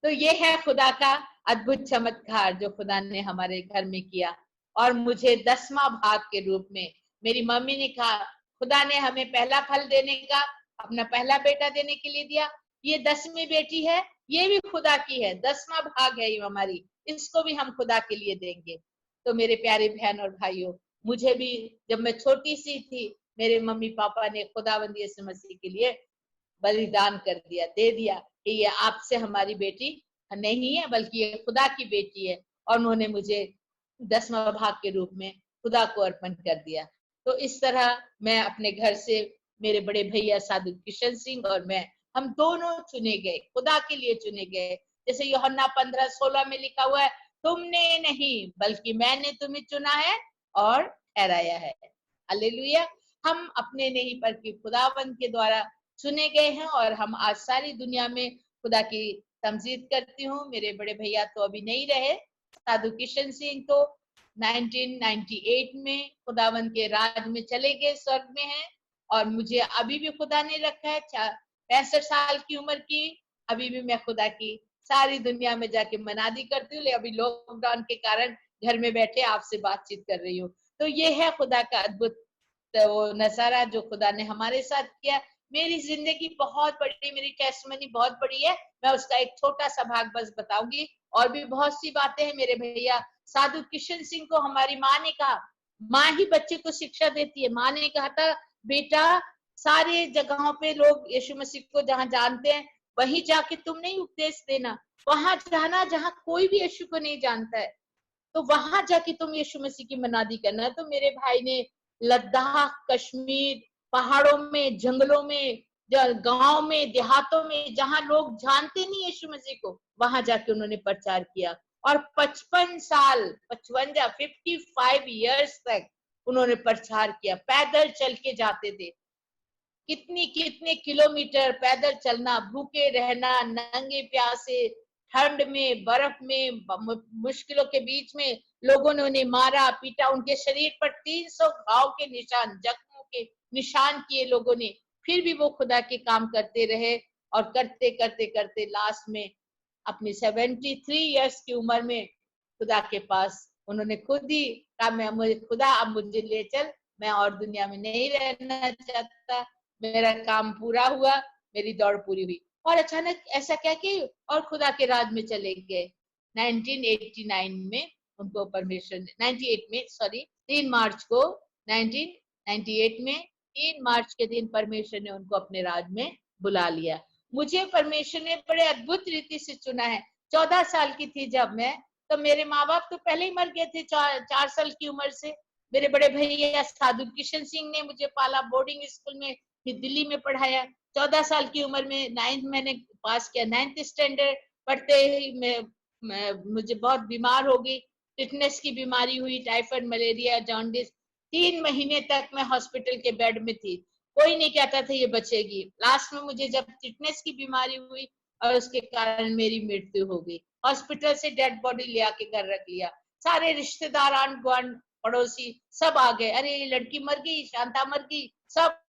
तो ये है खुदा का अद्भुत चमत्कार जो खुदा ने हमारे घर में किया। और मुझे 10वां भाग के रूप में मेरी मम्मी ने कहा, खुदा ने हमें पहला फल देने का, अपना पहला बेटा देने के लिए दिया, ये 10वीं बेटी है, ये भी खुदा की है, 10वां भाग है ये हमारी, इसको भी हम खुदा के लिए देंगे। तो मेरे प्यारे बहन और भाइयों, मुझे भी जब मैं छोटी सी थी, मेरे मम्मी पापा ने खुदावंद यीशु मसीह के लिए बलिदान कर दिया, दे दिया कि ये आपसे हमारी बेटी नहीं है, बल्कि ये खुदा की बेटी है, और उन्होंने मुझे 10वां भाग के रूप में खुदा को अर्पण कर दिया। तो इस तरह मैं अपने घर से, मेरे बड़े भैया साधु किशन सिंह और मैं, हम दोनों चुने गए, खुदा के लिए चुने गए। जैसे यूहन्ना 15:16 में लिखा हुआ है, तुमने नहीं बल्कि मैंने तुम्हें चुना है और ठहराया है। हालेलुया। हम अपने नहीं बल्कि खुदावंद के द्वारा चुने गए हैं, और हम आज सारी दुनिया में खुदा की तमजीद करती हूँ। मेरे बड़े भैया तो अभी नहीं रहे, साधु किशन सिंह तो 1998 में खुदावंद के राज में चले गए, स्वर्ग में हैं। और मुझे अभी भी खुदा ने रखा है 65 साल की उम्र की। अभी भी मैं खुदा की सारी दुनिया में जाके मनादी करती हूँ। अभी लॉकडाउन के कारण घर में बैठे आपसे बातचीत कर रही हूँ। तो ये है खुदा का अद्भुत वो नजारा जो खुदा ने हमारे साथ किया। मेरी जिंदगी बहुत बड़ी, मेरी टेस्टमनी बहुत बड़ी है। मैं उसका एक छोटा सा भाग बस बताऊंगी। और भी बहुत सी बातें हैं। मेरे भैया साधु किशन सिंह को हमारी माँ ने कहा, माँ ही बच्चे को शिक्षा देती है। माँ ने कहा था, बेटा सारे जगहों पे लोग यीशु मसीह को जहाँ जानते हैं वहीं जाके तुम नहीं उपदेश देना, वहां जाना जहाँ कोई भी यीशु को नहीं जानता है, तो वहां जाके तुम यीशु मसीह की मनादी करना। तो मेरे भाई ने लद्दाख, कश्मीर, पहाड़ों में, जंगलों में, गांव में, देहातों में, जहां लोग जानते नहीं यीशु मसीह को, वहां जाके उन्होंने प्रचार किया। और 55 साल, 55 ईयर्स तक उन्होंने प्रचार किया। पैदल चल के जाते थे, कितने किलोमीटर पैदल चलना, भूखे रहना, नंगे प्यासे, ठंड में, बर्फ में, मुश्किलों के बीच में लोगों ने उन्हें मारा, पीटा। उनके शरीर पर 300 घाव के निशान, जख्मों के निशान किए लोगों ने, फिर भी वो खुदा के काम करते रहे। और करते करते करते लास्ट में अपनी 73 इयर्स की उम्र में खुदा के पास उन्होंने खुद ही कहा, मैं मुझे खुदा अब मुझे ले चल, मैं और दुनिया में नहीं रहना चाहता, मेरा काम पूरा हुआ, मेरी दौड़ पूरी हुई। और अचानक ऐसा क्या कि और खुदा के राज में चले गए। 1989 में उनको परमेश्वर ने 98 में 3 मार्च को 1998 में 3 मार्च के दिन परमेश्वर ने उनको अपने राज में बुला लिया। मुझे परमेश्वर ने बड़े अद्भुत रीति से चुना है। 14 साल की थी जब मैं, तो मेरे माँ बाप तो पहले ही मर गए थे 4 साल की उम्र से। मेरे बड़े भैया साधु किशन सिंह ने मुझे पाला, बोर्डिंग स्कूल में फिर दिल्ली में पढ़ाया। 14 साल की उम्र में 9th मैंने पास किया। 9th स्टैंडर्ड पढ़ते ही मैं मुझे बहुत बीमार हो गई, टिटनेस की बीमारी हुई, टाइफाइड, मलेरिया, जॉन्डिस। 3 महीने तक मैं हॉस्पिटल के बेड में थी। कोई नहीं कहता था ये बचेगी। लास्ट में मुझे जब टिटनेस की बीमारी हुई और उसके कारण मेरी मृत्यु हो गई, हॉस्पिटल से डेड बॉडी ले आके घर रख लिया। सारे रिश्तेदार, आंढ गुआंढ, पड़ोसी सब आ गए, अरे ये लड़की मर गई, शांता मर गई। सब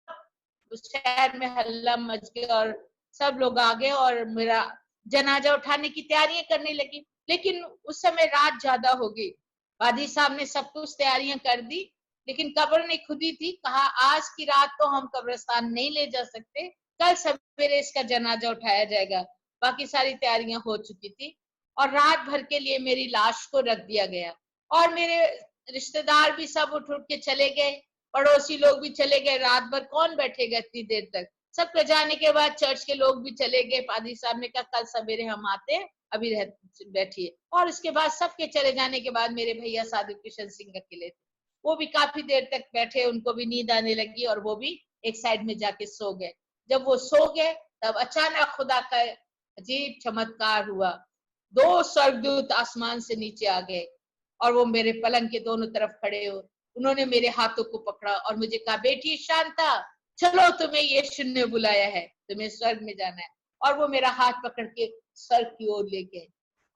शहर में हल्ला मच गया और सब लोग आ गए और मेरा जनाजा उठाने की तैयारियां करने लगी। लेकिन उस समय रात ज्यादा हो गई। वादी साहब ने सब कुछ तैयारियां कर दी, लेकिन कब्र नहीं खुदी थी। कहा आज की रात तो हम कब्रिस्तान नहीं ले जा सकते, कल सवेरे इसका जनाजा उठाया जाएगा। बाकी सारी तैयारियां हो चुकी थी और रात भर के लिए मेरी लाश को रख दिया गया। और मेरे रिश्तेदार भी सब उठ उठ के चले गए, पड़ोसी लोग भी चले गए। रात भर कौन बैठेगा इतनी देर तक। सबके जाने के बाद चर्च के लोग भी चले गए। पादरी साहब ने कहा कल सवेरे हम आते हैं, अभी बैठिए। और उसके बाद सबके चले जाने के बाद मेरे भैया साधु किशन सिंह अकेले थे। वो भी काफी देर तक बैठे, उनको भी नींद आने लगी और वो भी एक साइड में जाके सो गए। जब वो सो गए तब अचानक खुदा का अजीब चमत्कार हुआ। 2 स्वर्गदूत आसमान से नीचे आ गए और वो मेरे पलंग के दोनों तरफ खड़े हो। उन्होंने मेरे हाथों को पकड़ा और मुझे कहा, बेटी शांता चलो, तुम्हें यीशु ने बुलाया है, तुम्हें स्वर्ग में जाना है। और वो मेरा हाथ पकड़ के स्वर्ग की ओर ले गए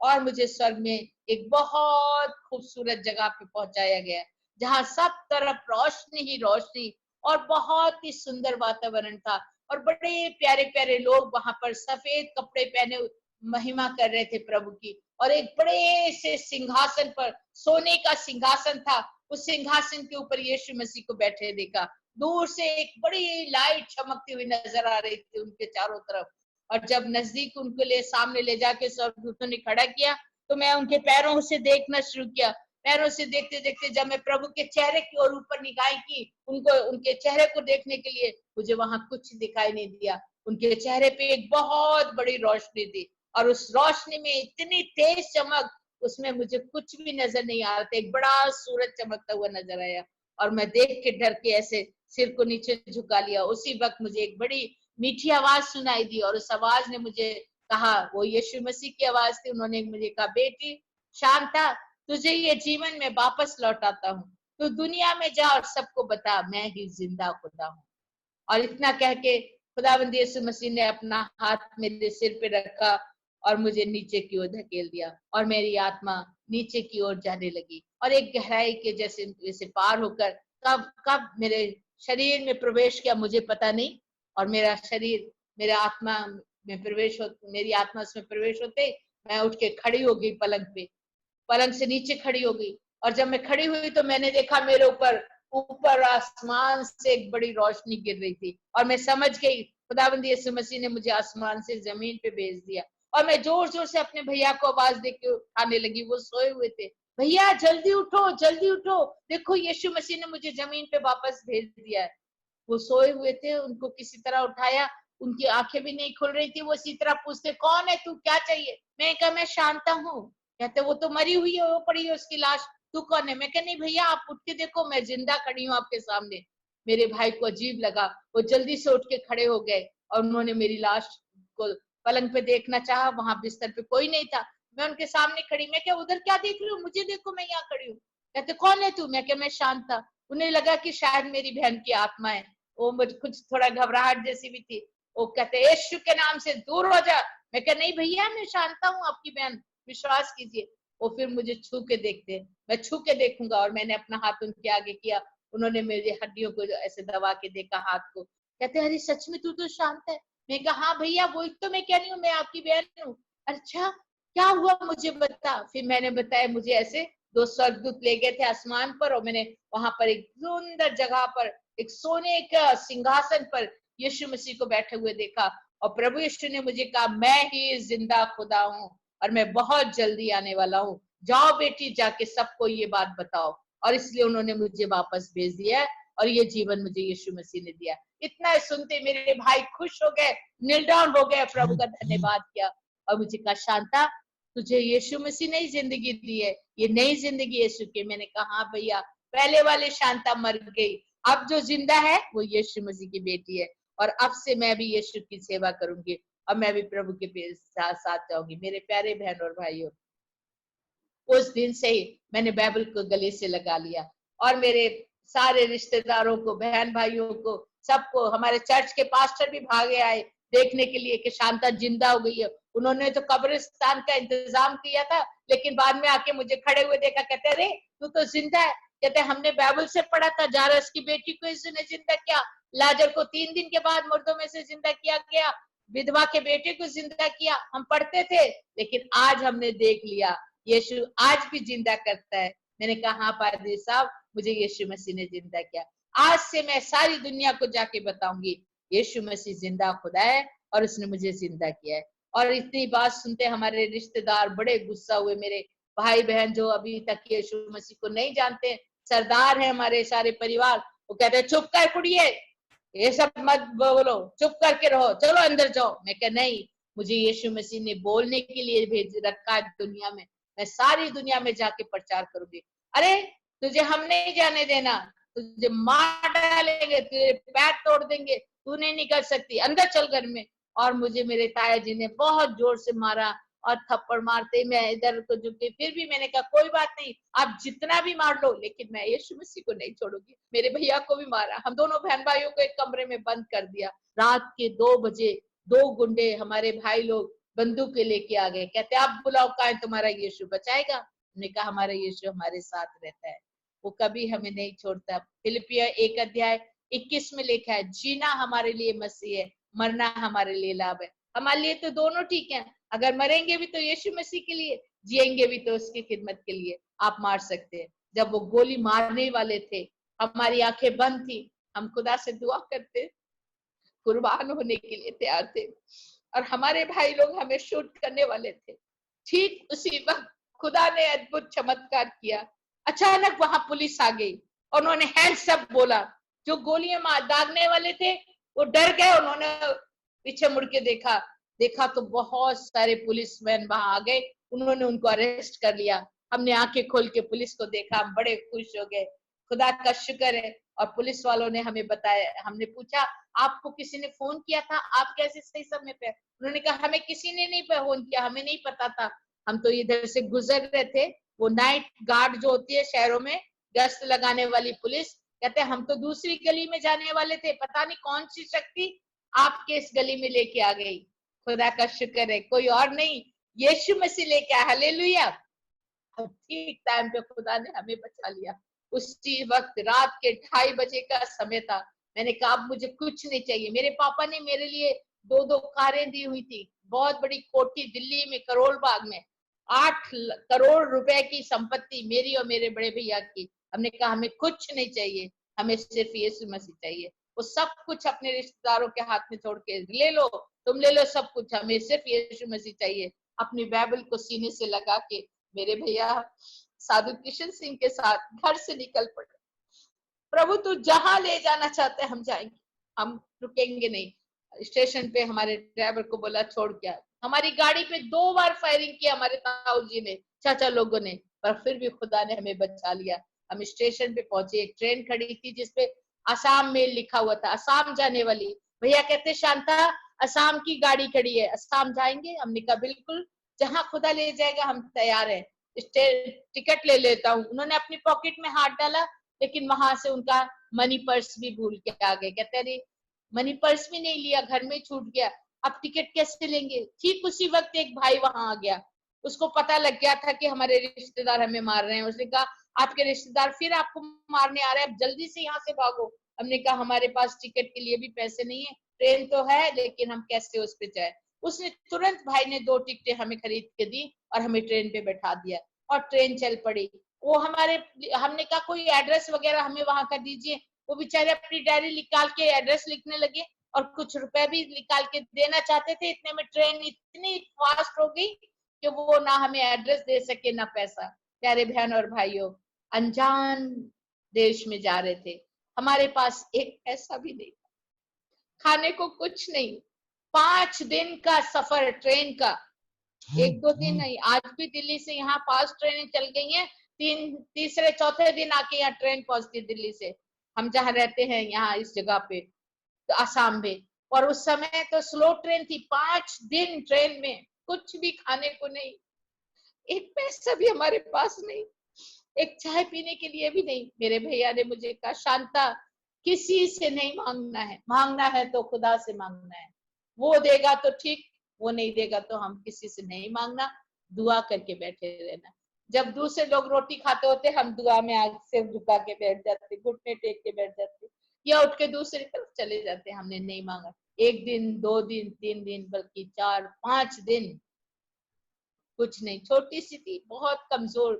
और मुझे स्वर्ग में एक बहुत खूबसूरत जगह पे पहुंचाया गया, जहां सब तरफ रोशनी ही रोशनी और बहुत ही सुंदर वातावरण था। और बड़े प्यारे प्यारे लोग वहां पर सफेद कपड़े पहने महिमा कर रहे थे प्रभु की। और एक बड़े से सिंहासन पर, सोने का सिंहासन था, उस सिंहासन के ऊपर यीशु मसीह को बैठे देखा। दूर से एक बड़ी लाइट चमकती हुई नजर आ रही थी उनके चारों तरफ। और जब नजदीक उनके लिए सामने ले जाके स्वर्गदूतों ने खड़ा किया तो मैं उनके पैरों से देखना शुरू किया। पैरों से देखते देखते जब मैं प्रभु के चेहरे की ओर ऊपर निगाह की, उनको उनके चेहरे को देखने के लिए, मुझे वहां कुछ दिखाई नहीं दिया। उनके चेहरे पे एक बहुत बड़ी रोशनी थी और उस रोशनी में इतनी तेज चमक, उसमें मुझे कुछ भी नजर नहीं आ रहा था। एक बड़ा सूरज चमकता हुआ नजर आया और मैं देख के डर के ऐसे सिर को नीचे झुका लिया। उसी वक्त मुझे एक बड़ी मीठी आवाज सुनाई दी और उस आवाज ने मुझे कहा, वो यीशु मसीह की आवाज थी। उन्होंने मुझे कहा, बेटी शांता, तुझे ये जीवन में वापस लौटाता हूँ, तो दुनिया में जा और सबको बता मैं ही जिंदा खुदा हूँ। और इतना कह के खुदावंद यीशु मसीह ने अपना हाथ मेरे सिर पे रखा और मुझे नीचे की ओर धकेल दिया और मेरी आत्मा नीचे की ओर जाने लगी और एक गहराई के जैसे पार होकर कब कब मेरे शरीर में प्रवेश किया मुझे पता नहीं, और मेरा शरीर मेरा आत्मा में प्रवेश हो मेरी आत्मा उसमें प्रवेश होते मैं उठ के खड़ी हो गई, पलंग से नीचे खड़ी हो गई। और जब मैं खड़ी हुई तो मैंने देखा मेरे ऊपर ऊपर आसमान से एक बड़ी रोशनी गिर रही थी, और मैं समझ गई खुदावंद यीशु मसीह ने मुझे आसमान से जमीन पे भेज दिया। और मैं जोर जोर से अपने भैया को आवाज दे के उठाने लगी, वो सोए हुए थे। भैया जल्दी उठो, जल्दी उठो, देखो यीशु मसीह ने मुझे जमीन पे वापस भेज दिया है। वो सोए हुए थे, उनको किसी तरह उठाया, उनकी आंखें भी नहीं खुल रही थी। वो इसी तरह पूछते, कौन है तू, क्या चाहिए? मैं कहा मैं शांता हूँ। कहते वो तो मरी हुई है, वो पड़ी है उसकी लाश, तू कौन है? मैं कहा नहीं भैया आप उठ के देखो, मैं जिंदा खड़ी हूँ आपके सामने। मेरे भाई को अजीब लगा, वो जल्दी से उठ के खड़े हो गए और उन्होंने मेरी लाश को पलंग पे देखना चाहा, वहां बिस्तर पे कोई नहीं था। मैं उनके सामने खड़ी, मैं क्या उधर क्या देख रही हूँ, मुझे देखो मैं यहाँ खड़ी हूँ। कहते कौन है तू? मैं क्या मैं शांता। उन्हें लगा कि शायद मेरी बहन की आत्मा है। वो मुझे कुछ थोड़ा घबराहट जैसी भी थी। वो कहते यीशु के नाम से दूर हो जा। मैं क्या नहीं भैया मैं शांता हूँ आपकी बहन, विश्वास कीजिए। वो फिर मुझे छू के देखते, मैं छू के देखूंगा, और मैंने अपना हाथ उनके आगे किया। उन्होंने मेरी हड्डियों को ऐसे दबा के देखा हाथ को। कहते अरे सच में तू तो शांत है। मैं कहा हाँ भैया वही तो मैं कह रही हूँ, मैं आपकी बहन हूँ। अच्छा क्या हुआ मुझे बता। फिर मैंने बताया मुझे ऐसे दो स्वर्गदूत ले गए थे आसमान पर, और मैंने वहां पर एक सुंदर जगह पर एक सोने का सिंहासन पर यीशु मसीह को बैठे हुए देखा। और प्रभु यीशु ने मुझे कहा मैं ही जिंदा खुदा हूँ और मैं बहुत जल्दी आने वाला हूँ। जाओ बेटी जाके सबको ये बात बताओ। और इसलिए उन्होंने मुझे वापस भेज दिया, और ये जीवन मुझे यीशु मसीह ने दिया। इतना सुनते मेरे भाई खुश हो गए, नील डाउन हो गए, प्रभु का धन्यवाद किया। और मुझे कहा शांता तुझे यीशु मसीह ने जिंदगी दी है, ये नई जिंदगी यीशु की। मैंने कहा हाँ भैया, पहले वाली शांता मर गई, अब जो जिंदा है वो यीशु मसीह की बेटी है। और अब से मैं भी यीशु की सेवा करूंगी, और मैं भी प्रभु के साथ साथ जाऊंगी। मेरे प्यारे बहन और भाइयों, उस दिन से ही मैंने बाइबल को गले से लगा लिया, और मेरे सारे रिश्तेदारों को, बहन भाइयों को, सबको, हमारे चर्च के पास्टर भी भागे आए देखने के लिए कि शांता जिंदा हो गई है। उन्होंने तो कब्रिस्तान का इंतजाम किया था, लेकिन बाद में आके मुझे खड़े हुए देखा, कहते अरे तू तो जिंदा है। कहते हमने बाइबल से पढ़ा था जारस की बेटी को इसने जिंदा किया, लाजर को 3 दिन के बाद मुर्दों में से जिंदा किया गया, विधवा के बेटे को जिंदा किया, हम पढ़ते थे। लेकिन आज हमने देख लिया यीशु आज भी जिंदा करता है। मैंने कहा हाँ पादरी साहब, मुझे यीशु मसीह ने जिंदा किया। आज से मैं सारी दुनिया को जाके बताऊंगी यीशु मसीह जिंदा खुदा है और उसने मुझे जिंदा किया है। और इतनी बात सुनते हमारे रिश्तेदार बड़े गुस्सा हुए, मेरे भाई बहन जो अभी तक यीशु मसीह को नहीं जानते, सरदार है हमारे सारे परिवार, वो कहते हैं चुप कर कुड़िए, ये सब मत बोलो, चुप करके रहो, चलो अंदर जाओ। मैं कह नहीं, मुझे यीशु मसीह ने बोलने के लिए भेज रखा है दुनिया में, मैं सारी दुनिया में जाके प्रचार करूंगी। अरे तुझे हम नहीं जाने देना, तुझे मार डालेंगे, तुझे पैर तोड़ देंगे, तू नहीं निकल सकती, अंदर चल घर में। और मुझे मेरे ताया जी ने बहुत जोर से मारा, और थप्पड़ मारते मैं इधर को झुकी। फिर भी मैंने कहा कोई बात नहीं, आप जितना भी मार लो, लेकिन मैं यीशु मसीह को नहीं छोड़ूंगी। मेरे भैया को भी मारा, हम दोनों बहन भाइयों को एक कमरे में बंद कर दिया। रात के 2 बजे 2 गुंडे हमारे भाई लोग बंदूकें लेके आ गए, कहते आप बुलाओ, कहाँ है तुम्हारा यीशु, बचाएगा? हमने कहा हमारा यीशु हमारे साथ रहता है, वो कभी हमें नहीं छोड़ता। फिलिपिया 1:21 में लिखा है, जीना हमारे लिए मसीह है, मरना हमारे लिए लाभ है। हमारे लिए तो दोनों ठीक है, अगर मरेंगे भी तो यीशु मसीह के लिए, जिएंगे भी तो उसकी खिदमत के लिए। आप मार सकते हैं। जब वो गोली मारने वाले थे, हमारी आंखें बंद थी, हम खुदा से दुआ करते, कुर्बान होने के लिए तैयार थे, और हमारे भाई लोग हमें शूट करने वाले थे। ठीक उसी वक्त खुदा ने अद्भुत चमत्कार किया। अचानक वहां पुलिस आ गई, उन्होंने हैंड्स अप बोला। जो गोलियां दागने वाले थे वो डर गए, उन्होंने पीछे मुड़ के देखा तो बहुत सारे पुलिसमैन वहां आ गए, उन्होंने उनको अरेस्ट कर लिया। हमने आंखें खोल के पुलिस को देखा, हम बड़े खुश हो गए, खुदा का शुक्र है। और पुलिस वालों ने हमें बताया, हमने पूछा आपको किसी ने फोन किया था, आप कैसे सही समय पे? उन्होंने कहा हमें किसी ने नहीं फोन किया, हमें नहीं पता था, हम तो इधर से गुजर रहे थे। वो नाइट गार्ड जो होती है शहरों में, गश्त लगाने वाली पुलिस, कहते हम तो दूसरी गली में जाने वाले थे, पता नहीं कौन सी शक्ति आपके इस गली में लेके आ गई। खुदा का शुक्र है, कोई और नहीं, यीशु मसीह लेके आया। हालेलुया। और ठीक टाइम पे खुदा ने हमें बचा लिया। उसी वक्त रात के 2:30 बजे का समय था। मैंने कहा अब मुझे कुछ नहीं चाहिए। मेरे पापा ने मेरे लिए 2 कारें दी हुई थी, बहुत बड़ी कोठी दिल्ली में करोल बाग में, 8 करोड़ रुपए की संपत्ति मेरी और मेरे बड़े भैया की। हमने कहा हमें कुछ नहीं चाहिए, हमें सिर्फ यीशु मसीह चाहिए। वो सब कुछ अपने रिश्तेदारों के हाथ में छोड़ के, ले लो तुम, ले लो सब कुछ, हमें सिर्फ यीशु मसीह चाहिए। अपनी बाइबल को सीने से लगा के मेरे भैया साधु किशन सिंह के साथ घर से निकल पड़े। प्रभु तू जहां ले जाना चाहते हम जाएंगे, हम रुकेंगे नहीं। स्टेशन पे हमारे ड्राइवर को बोला छोड़ के आ। हमारी गाड़ी पे 2 बार फायरिंग किया हमारे ताऊ जी ने, चाचा लोगों ने, पर फिर भी खुदा ने हमें बचा लिया। हम स्टेशन पे पहुंचे, एक ट्रेन खड़ी थी जिसपे आसाम मेल लिखा हुआ था, आसाम जाने वाली। भैया कहते शांता आसाम की गाड़ी खड़ी है, आसाम जाएंगे? हमने कहा बिल्कुल, जहां खुदा ले जाएगा हम तैयार है, टिकट ले लेता हूँ। उन्होंने अपनी पॉकेट में हाथ डाला, लेकिन वहां से उनका मनी पर्स भी भूल के आ गए। कहते अरे मनी पर्स भी नहीं लिया, घर में छूट गया, अब टिकट कैसे लेंगे? ठीक उसी वक्त एक भाई वहां आ गया, उसको पता लग गया था कि हमारे रिश्तेदार हमें मार रहे हैं। उसने कहा आपके रिश्तेदार फिर आपको मारने आ रहे हैं, अब जल्दी से यहाँ से भागो। हमने कहा हमारे पास टिकट के लिए भी पैसे नहीं है, ट्रेन तो है लेकिन हम कैसे उस पे जाए। उसने तुरंत, भाई ने 2 टिकटें हमें खरीद के दी और हमें ट्रेन पे बैठा दिया और ट्रेन चल पड़ी। वो हमने कहा कोई एड्रेस वगैरह हमें वहां का दीजिए। वो बेचारे अपनी डायरी निकाल के एड्रेस लिखने लगे और कुछ रुपए भी निकाल के देना चाहते थे। इतने में ट्रेन इतनी फास्ट हो गई कि वो ना हमें एड्रेस दे सके ना पैसा। प्यारे बहन और भाइयों, अनजान देश में जा रहे थे, हमारे पास एक पैसा भी नहीं, खाने को कुछ नहीं। 5 दिन का सफर ट्रेन का, 1-2 दिन नहीं। आज भी दिल्ली से यहाँ फास्ट ट्रेनें चल गई हैं, तीसरे चौथे दिन आके यहाँ ट्रेन पहुंचती है दिल्ली से। हम जहाँ रहते हैं यहाँ इस जगह पे, तो आसाम में, और उस समय तो स्लो ट्रेन थी। 5 दिन ट्रेन में, कुछ भी खाने को नहीं, एक पैसा भी हमारे पास नहीं, एक चाय पीने के लिए भी नहीं। मेरे भैया ने मुझे कहा शांता किसी से नहीं मांगना है, मांगना है तो खुदा से मांगना है, वो देगा तो ठीक, वो नहीं देगा तो हम किसी से नहीं मांगना, दुआ करके बैठे रहना। जब दूसरे लोग रोटी खाते होते हम दुआ में आग से झुका के बैठ जाते, घुटने टेक के बैठ जाते, या उठ के दूसरी तरफ चले जाते। हमने नहीं मांगा। 1 दिन, 2 दिन, 3 दिन, बल्कि 4-5 दिन कुछ नहीं। छोटी सी थी, बहुत कमजोर,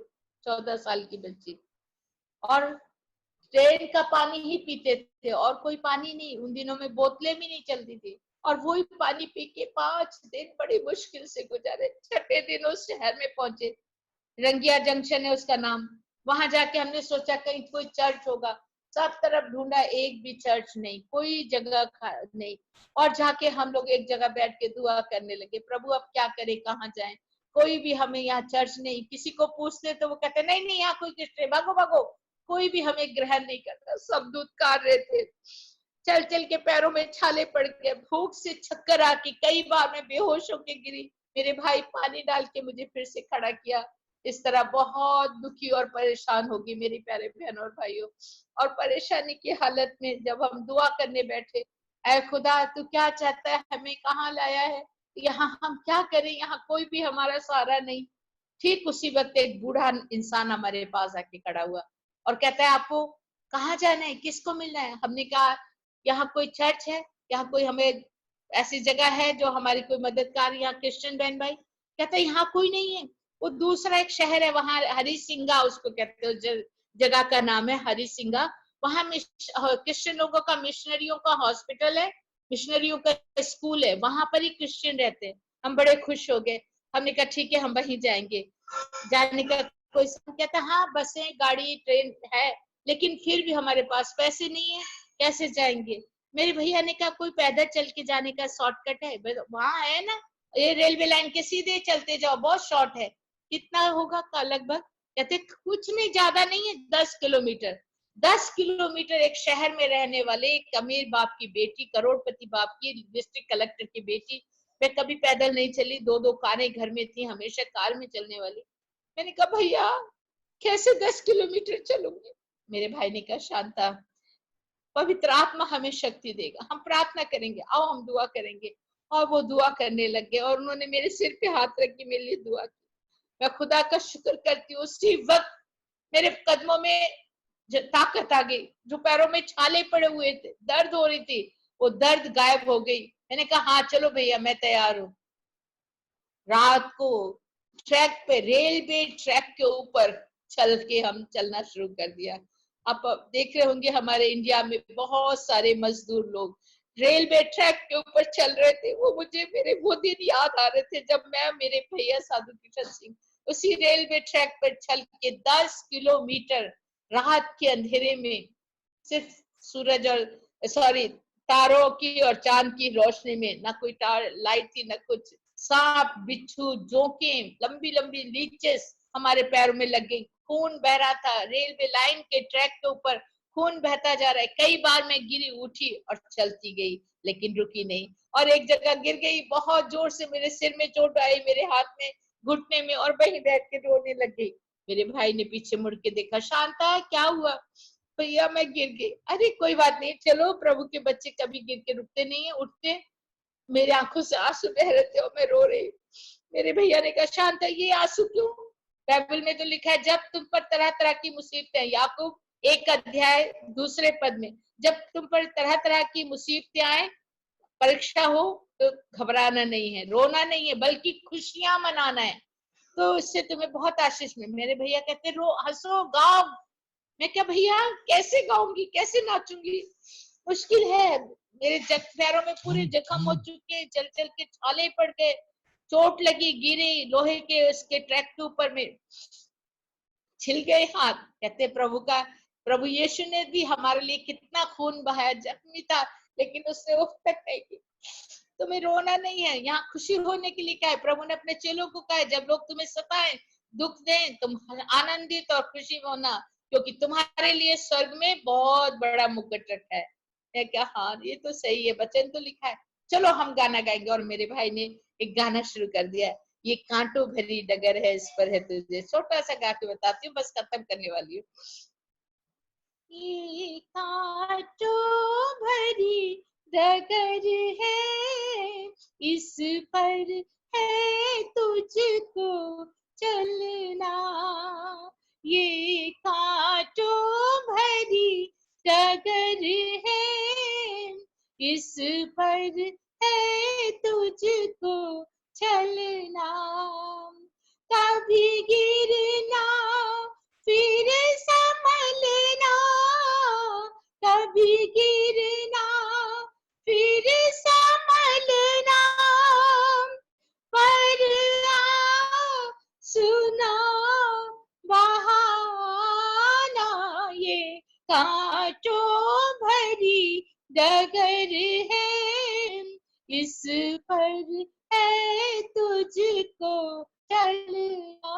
14 साल की बच्ची, और ट्रेन का पानी ही पीते थे और कोई पानी नहीं। उन दिनों में बोतलें भी नहीं चलती थी, और वही पानी पी के 5 दिन बड़ी मुश्किल से गुजारे। 6ठे दिन उस शहर में पहुंचे, रंगिया जंक्शन है उसका नाम। वहां जाके हमने सोचा कहीं कोई चर्च होगा, सब तरफ ढूंढा, एक भी चर्च नहीं, कोई जगह नहीं। और जाके हम लोग एक जगह बैठ के दुआ करने लगे, प्रभु अब क्या करें, कहाँ जाएं? कोई भी हमें यहाँ चर्च नहीं। किसी को पूछते तो वो कहते नहीं नहीं यहाँ कोई किस्ट्रे, भागो भागो। कोई भी हमें ग्रहण नहीं करता, सब धुतकार रहे थे। चल चल के पैरों में छाले पड़ गए, भूख से चक्कर आके कई बार मैं बेहोश होके गिरी। मेरे भाई पानी डाल के मुझे फिर से खड़ा किया। इस तरह बहुत दुखी और परेशान होगी मेरी प्यारे बहन और भाइयों। और परेशानी की हालत में जब हम दुआ करने बैठे, ऐ खुदा तू क्या चाहता है, हमें कहाँ लाया है, यहाँ हम क्या करें, यहाँ कोई भी हमारा सहारा नहीं। ठीक उसी वक्त एक बूढ़ा इंसान हमारे पास आके खड़ा हुआ और कहता है आपको कहाँ जाना है, किसको मिलना है? हमने कहा यहाँ कोई चर्च है, यहाँ कोई हमें ऐसी जगह है जो हमारी कोई मददगार, यहाँ क्रिश्चियन बहन भाई? कहता है यहाँ कोई नहीं है, वो दूसरा एक शहर है, वहां हरी सिंगा उसको कहते हो, जगह का नाम है हरी सिंगा। वहां क्रिश्चियन लोगों का, मिशनरियों का हॉस्पिटल है, मिशनरियों का स्कूल है, वहां पर ही क्रिश्चियन रहते हैं। हम बड़े खुश हो गए। हमने कहा ठीक है हम वहीं जाएंगे। जाने का कोई कहता हाँ बसें, गाड़ी, ट्रेन है, लेकिन फिर भी हमारे पास पैसे नहीं है, कैसे जाएंगे? मेरे भैया ने कहा कोई पैदल चल के जाने का शॉर्टकट है, वहां है ना, ये रेलवे लाइन के सीधे चलते जाओ, बहुत शॉर्ट है। कितना होगा का लगभग? कहते कुछ नहीं, ज्यादा नहीं है, 10 किलोमीटर। 10 किलोमीटर एक शहर में रहने वाले एक अमीर बाप की बेटी, करोड़पति बाप की, डिस्ट्रिक्ट कलेक्टर की बेटी, मैं कभी पैदल नहीं चली, 2-2 कारें घर में थी, हमेशा कार में चलने वाली। मैंने कहा भैया कैसे 10 किलोमीटर चलूंगी? मेरे भाई ने कहा शांता पवित्र आत्मा हमें शक्ति देगा, हम प्रार्थना करेंगे, आओ हम दुआ करेंगे। और वो दुआ करने लग गए और उन्होंने मेरे सिर पे हाथ रख के मेरे लिए दुआ की। मैं खुदा का शुक्र करती हूँ, उसी वक्त मेरे कदमों में ताकत आ गई। जो पैरों में छाले पड़े हुए थे, दर्द हो रही थी, वो दर्द गायब हो गई। मैंने कहा हाँ चलो भैया मैं तैयार हूँ। रात को ट्रैक पे, रेलवे ट्रैक के ऊपर चल के हम चलना शुरू कर दिया। आप देख रहे होंगे हमारे इंडिया में बहुत सारे मजदूर लोग रेलवे ट्रैक के ऊपर चल रहे थे। वो मुझे मेरे वो दिन याद आ रहे थे जब मैं, मेरे भैया साधु किशन सिंह उसी रेलवे ट्रैक पर चल के 10 किलोमीटर रात के अंधेरे में सिर्फ सूरज और सॉरी तारों की और चांद की रोशनी में, ना कोई लाइट थी ना कुछ, सांप बिच्छू जोंके लंबी लंबी लीचेस हमारे पैरों में लग गई। खून बह रहा था, रेलवे लाइन के ट्रैक के ऊपर खून बहता जा रहा है। कई बार मैं गिरी, उठी और चलती गई लेकिन रुकी नहीं। और एक जगह गिर गई, बहुत जोर से मेरे सिर में चोट आई, मेरे हाथ में, घुटने में, और वहीं बैठ के रोने लग गई। मेरे भाई ने पीछे मुड़ के देखा, शांता क्या हुआ? भैया मैं गिर गई। अरे कोई बात नहीं, चलो प्रभु के बच्चे कभी गिर के रुकते नहीं है, उठते। मेरे आंखों से आंसू बह रहे थे और मैं रो रही। मेरे भैया ने कहा शांता ये आंसू क्यों? बाइबल में तो लिखा है जब तुम पर तरह तरह की मुसीबतें, याकूब 1 अध्याय 2 पद में, जब तुम पर तरह तरह की मुसीबतें आए, परीक्षा हो, तो घबराना नहीं है, रोना नहीं है, बल्कि खुशियां मनाना है। तो इससे तुम्हें बहुत आशीष में। मेरे भैया कहते रो, हंसो, गाओ। मैं क्या भैया कैसे गाऊंगी, कैसे नाचूंगी, मुश्किल है। मेरे पैरों में पूरे जख्म हो चुके, चल चल के छाले पड़ गए, चोट लगी, गिरी लोहे के उसके ट्रैक के ऊपर में, छिल गए हाथ। कहते प्रभु यीशु ने भी हमारे लिए कितना खून बहाया, जख्मी था लेकिन उसने उफ तक नहीं की। तुम्हें रोना नहीं है, यहाँ खुशी होने के लिए क्या है। प्रभु ने अपने चेलों को कहा है जब लोग तुम्हें सताएं, दुख दें, तुम आनंदित और खुशी में होना, क्योंकि तुम्हारे लिए स्वर्ग में बहुत बड़ा मुकुट रखा है। मैं क्या हाँ ये तो सही है, वचन तो लिखा है। चलो हम गाना गाएंगे। और मेरे भाई ने एक गाना शुरू कर दिया, ये कांटों भरी डगर है इस पर है तुझे। छोटा सा गा के बताती हूँ, बस खत्म करने वाली हूँ। ये कांटों भरी डगर है इस पर है तुझको चलना, ये कांटों भरी डगर है इस पर है तुझको चलना, कभी गिरना फिर संभलना, कभी गिरना फिर संभलना, पर सुना बहाना, ये कांटों भरी डगर है इस पर है तुझको चलना।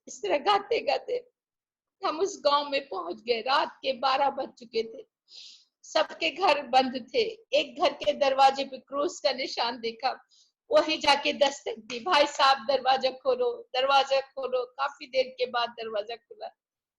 इस तरह गाते गाते हम उस गांव में पहुंच गए। रात के 12 बज चुके थे, सबके घर बंद थे। एक घर के दरवाजे पे क्रूस का निशान देखा, वहीं जाके दस्तक दी, भाई साहब दरवाजा खोलो, दरवाजा खोलो। काफी देर के बाद दरवाजा खुला।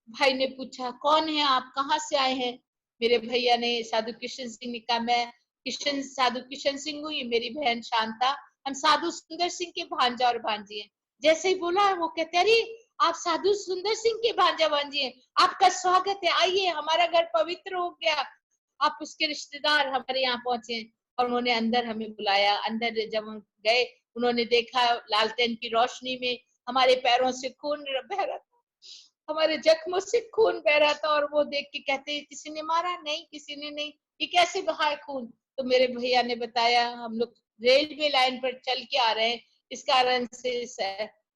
भाई ने पूछा कौन है आप, कहाँ से आए हैं? मेरे भैया ने, साधु किशन सिंह ने कहा मैं साधु किशन सिंह हूँ, ये मेरी बहन शांता, हम साधु सुंदर सिंह के भांजा और भांजी हैं। जैसे ही बोला वो कहते अरे आप साधु सुंदर सिंह के भांजा भांजी हैं, आपका स्वागत है, आइए हमारा घर पवित्र हो गया, आप उसके रिश्तेदार हमारे यहाँ पहुंचे हैं। और उन्होंने अंदर हमें बुलाया। अंदर जब हम गए, उन्होंने देखा लालटेन की रोशनी में हमारे पैरों से खून बह रहा था, हमारे जख्मों से खून बह रहा था। और वो देख के कहते किसी ने मारा? नहीं, किसी ने नहीं, ये कैसे बहा खून? तो मेरे भैया ने बताया हम लोग रेलवे लाइन पर चल के आ रहे हैं, इस कारण से।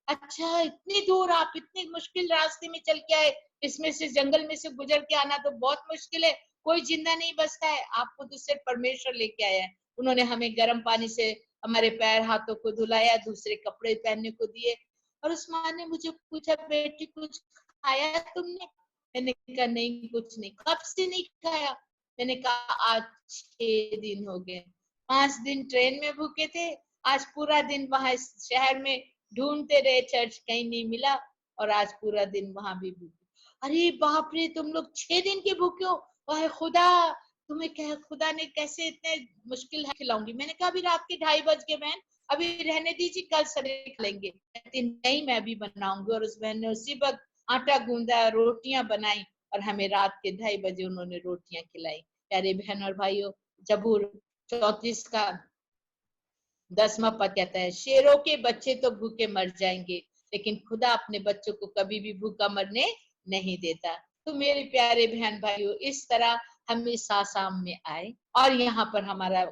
अच्छा इतनी दूर आप इतनी मुश्किल रास्ते में चल के आए, इसमें से जंगल में से गुजर के आना तो बहुत मुश्किल है, कोई जिंदा नहीं बचता है, आपको तो सिर्फ परमेश्वर लेके आया है। उन्होंने हमें गर्म पानी से हमारे पैर हाथों को धुलाया, दूसरे कपड़े पहनने को दिए। और उस माँ ने मुझे पूछा बेटी कुछ खाया तुमने? मैंने कहा नहीं कुछ नहीं। कब से नहीं खाया? मैंने कहा आज 6 दिन हो गए। 5 दिन ट्रेन में भूखे थे, आज पूरा दिन वहां शहर में ढूंढते रहे, चर्च कहीं नहीं मिला, और आज पूरा दिन वहां भी भूखे। अरे बाप रे, तुम लोग 6 दिन के भूखे हो? वाहे खुदा, तुम्हें खुदा ने कैसे इतने मुश्किल है खिलाऊंगी? मैंने कहा अभी रात के 2:30 बज गए बहन, अभी रहने दीजिए, कल सवेरे लेंगे। कहती नहीं, मैं भी बनाऊंगी। और उस बहन ने उसी वक्त आटा गूंदा, रोटियां बनाई और हमें रात के 2:30 बजे उन्होंने रोटियां खिलाई। प्यारे बहन और भाइयों, जबूर 34 का 10वां पद कहता है, शेरों के बच्चे तो भूखे मर जाएंगे, लेकिन खुदा अपने बच्चों को कभी भी भूखा मरने नहीं देता। तो मेरे प्यारे बहन भाइयों, इस तरह हम इस आसाम में आए और यहाँ पर हमारा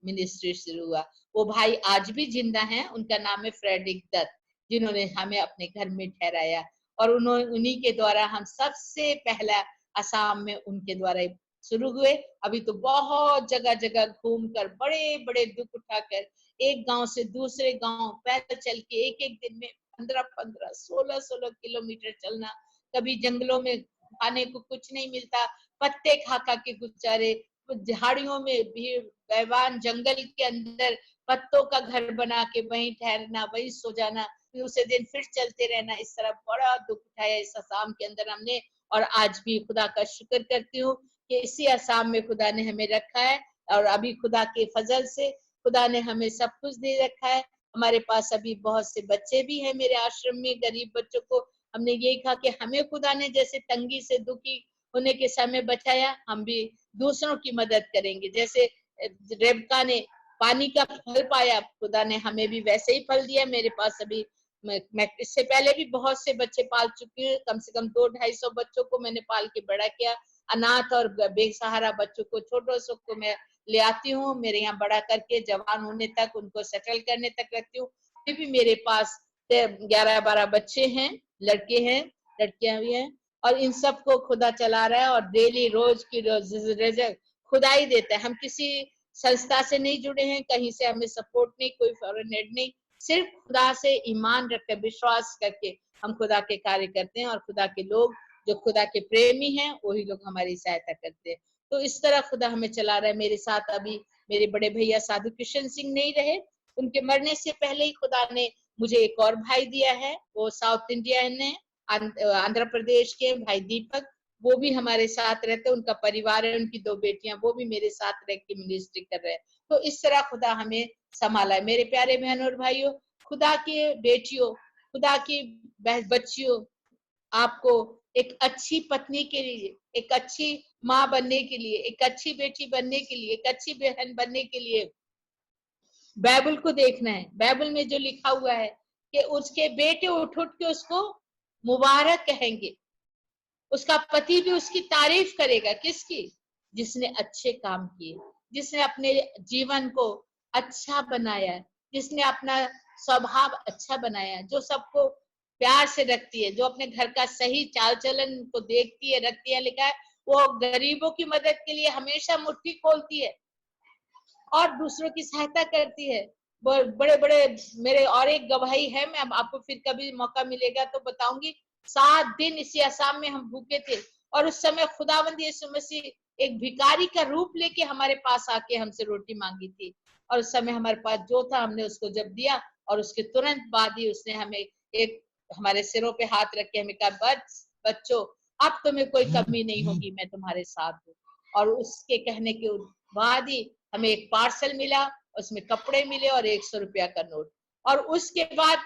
मिनिस्ट्री शुरू हुआ। वो भाई आज भी जिंदा हैं, उनका नाम है फ्रेडरिक दत्त, जिन्होंने हमें अपने घर में ठहराया। और उन्हीं के द्वारा हम सबसे पहला असम में उनके द्वारा शुरू हुए। अभी तो बहुत जगह जगह घूमकर, बड़े बड़े दुख उठाकर, एक गांव से दूसरे गांव पैदल चल के एक एक दिन में 15-15, 16-16 किलोमीटर चलना। कभी जंगलों में खाने को कुछ नहीं मिलता, पत्ते खा खा के गुजारे, झाड़ियों में भीड़, बैवान जंगल के अंदर पत्तों का घर बना के वहीं ठहरना, वहीं सो जाना, फिर उसे दिन फिर चलते रहना। इस तरह बड़ा दुख उठाया इस असम के अंदर हमने। और आज भी खुदा का शुक्र करती हूँ कि इसी असम में खुदा ने हमें रखा है। और अभी खुदा के फजल से खुदा ने हमें सब कुछ दे रखा है। हमारे पास अभी बहुत से बच्चे भी हैं मेरे आश्रम में, गरीब बच्चों को हमने यही कहा कि हमें खुदा ने जैसे तंगी से, दुखी होने के समय बचाया, हम भी दूसरों की मदद करेंगे। जैसे रेबका ने पानी का फल पाया, खुदा ने हमें भी वैसे ही फल दिया। मेरे पास अभी मैं इससे पहले भी बहुत से बच्चे पाल चुकी हूँ, कम से कम 200-250 बच्चों को मैंने पाल के बड़ा किया। अनाथ और बेसहारा बच्चों को, छोटों से को मैं ले आती हूँ, मेरे यहाँ बड़ा करके जवान होने तक, उनको सेटल करने तक रखती हूँ। अभी भी मेरे पास 11-12 बच्चे हैं, लड़के हैं, लड़कियां भी हैं। और इन सबको खुदा चला रहा है और डेली रोज की रोज खुदा ही देता है। हम किसी संस्था से नहीं जुड़े हैं, कहीं से हमें सपोर्ट नहीं, कोई फॉरेन एड नहीं, सिर्फ खुदा से ईमान रखकर, विश्वास करके हम खुदा के कार्य करते हैं। और खुदा के लोग जो खुदा के प्रेमी हैं, वही लोग हमारी सहायता करते हैं। तो इस तरह खुदा हमें चला रहा है। मेरे साथ अभी मेरे बड़े भैया साधु किशन सिंह नहीं रहे, उनके मरने से पहले ही खुदा ने मुझे एक और भाई दिया है, वो साउथ इंडिया है, आंध्र प्रदेश के भाई दीपक, वो भी हमारे साथ रहते हैं। उनका परिवार है, उनकी 2 बेटियां, वो भी मेरे साथ रह के मिनिस्ट्री कर रहे हैं। तो इस तरह खुदा हमें संभाला है। मेरे प्यारे बहनों और भाइयों, खुदा के बेटियों, खुदा की बच्चियों, आपको एक अच्छी पत्नी के लिए, एक अच्छी माँ बनने के लिए, एक अच्छी बेटी बनने के लिए, एक अच्छी बहन बनने के लिए बाइबल को देखना है। बाइबल में जो लिखा हुआ है कि उसके बेटे उठ उठ के उसको मुबारक कहेंगे, उसका पति भी उसकी तारीफ करेगा। किसकी? जिसने अच्छे काम किए, जिसने अपने जीवन को अच्छा बनाया, जिसने अपना स्वभाव अच्छा बनाया, जो सबको प्यार से रखती है, जो अपने घर का सही चाल चलन को देखती है, रखती है। लिखा है वो गरीबों की मदद के लिए हमेशा मुट्ठी खोलती है और दूसरों की सहायता करती है। बड़े बड़े मेरे और एक गवाही है, मैं आपको फिर कभी मौका मिलेगा तो बताऊंगी। 7 दिन इसी असम में हम भूखे थे और उस समय खुदावंद यीशु मसीह एक भिखारी का रूप लेके हमारे पास आके हमसे रोटी मांगी थी। और उस समय हमारे पास जो था हमने उसको जब दिया, और उसके तुरंत बाद ही उसने हमें एक हमारे सिरों पे हाथ रख के हमें कहा, बच्चों अब तुम्हें कोई कमी नहीं होगी, मैं तुम्हारे साथ हूँ। और उसके कहने के बाद ही हमें एक पार्सल मिला, उसमें कपड़े मिले और 100 रुपया का नोट। और उसके बाद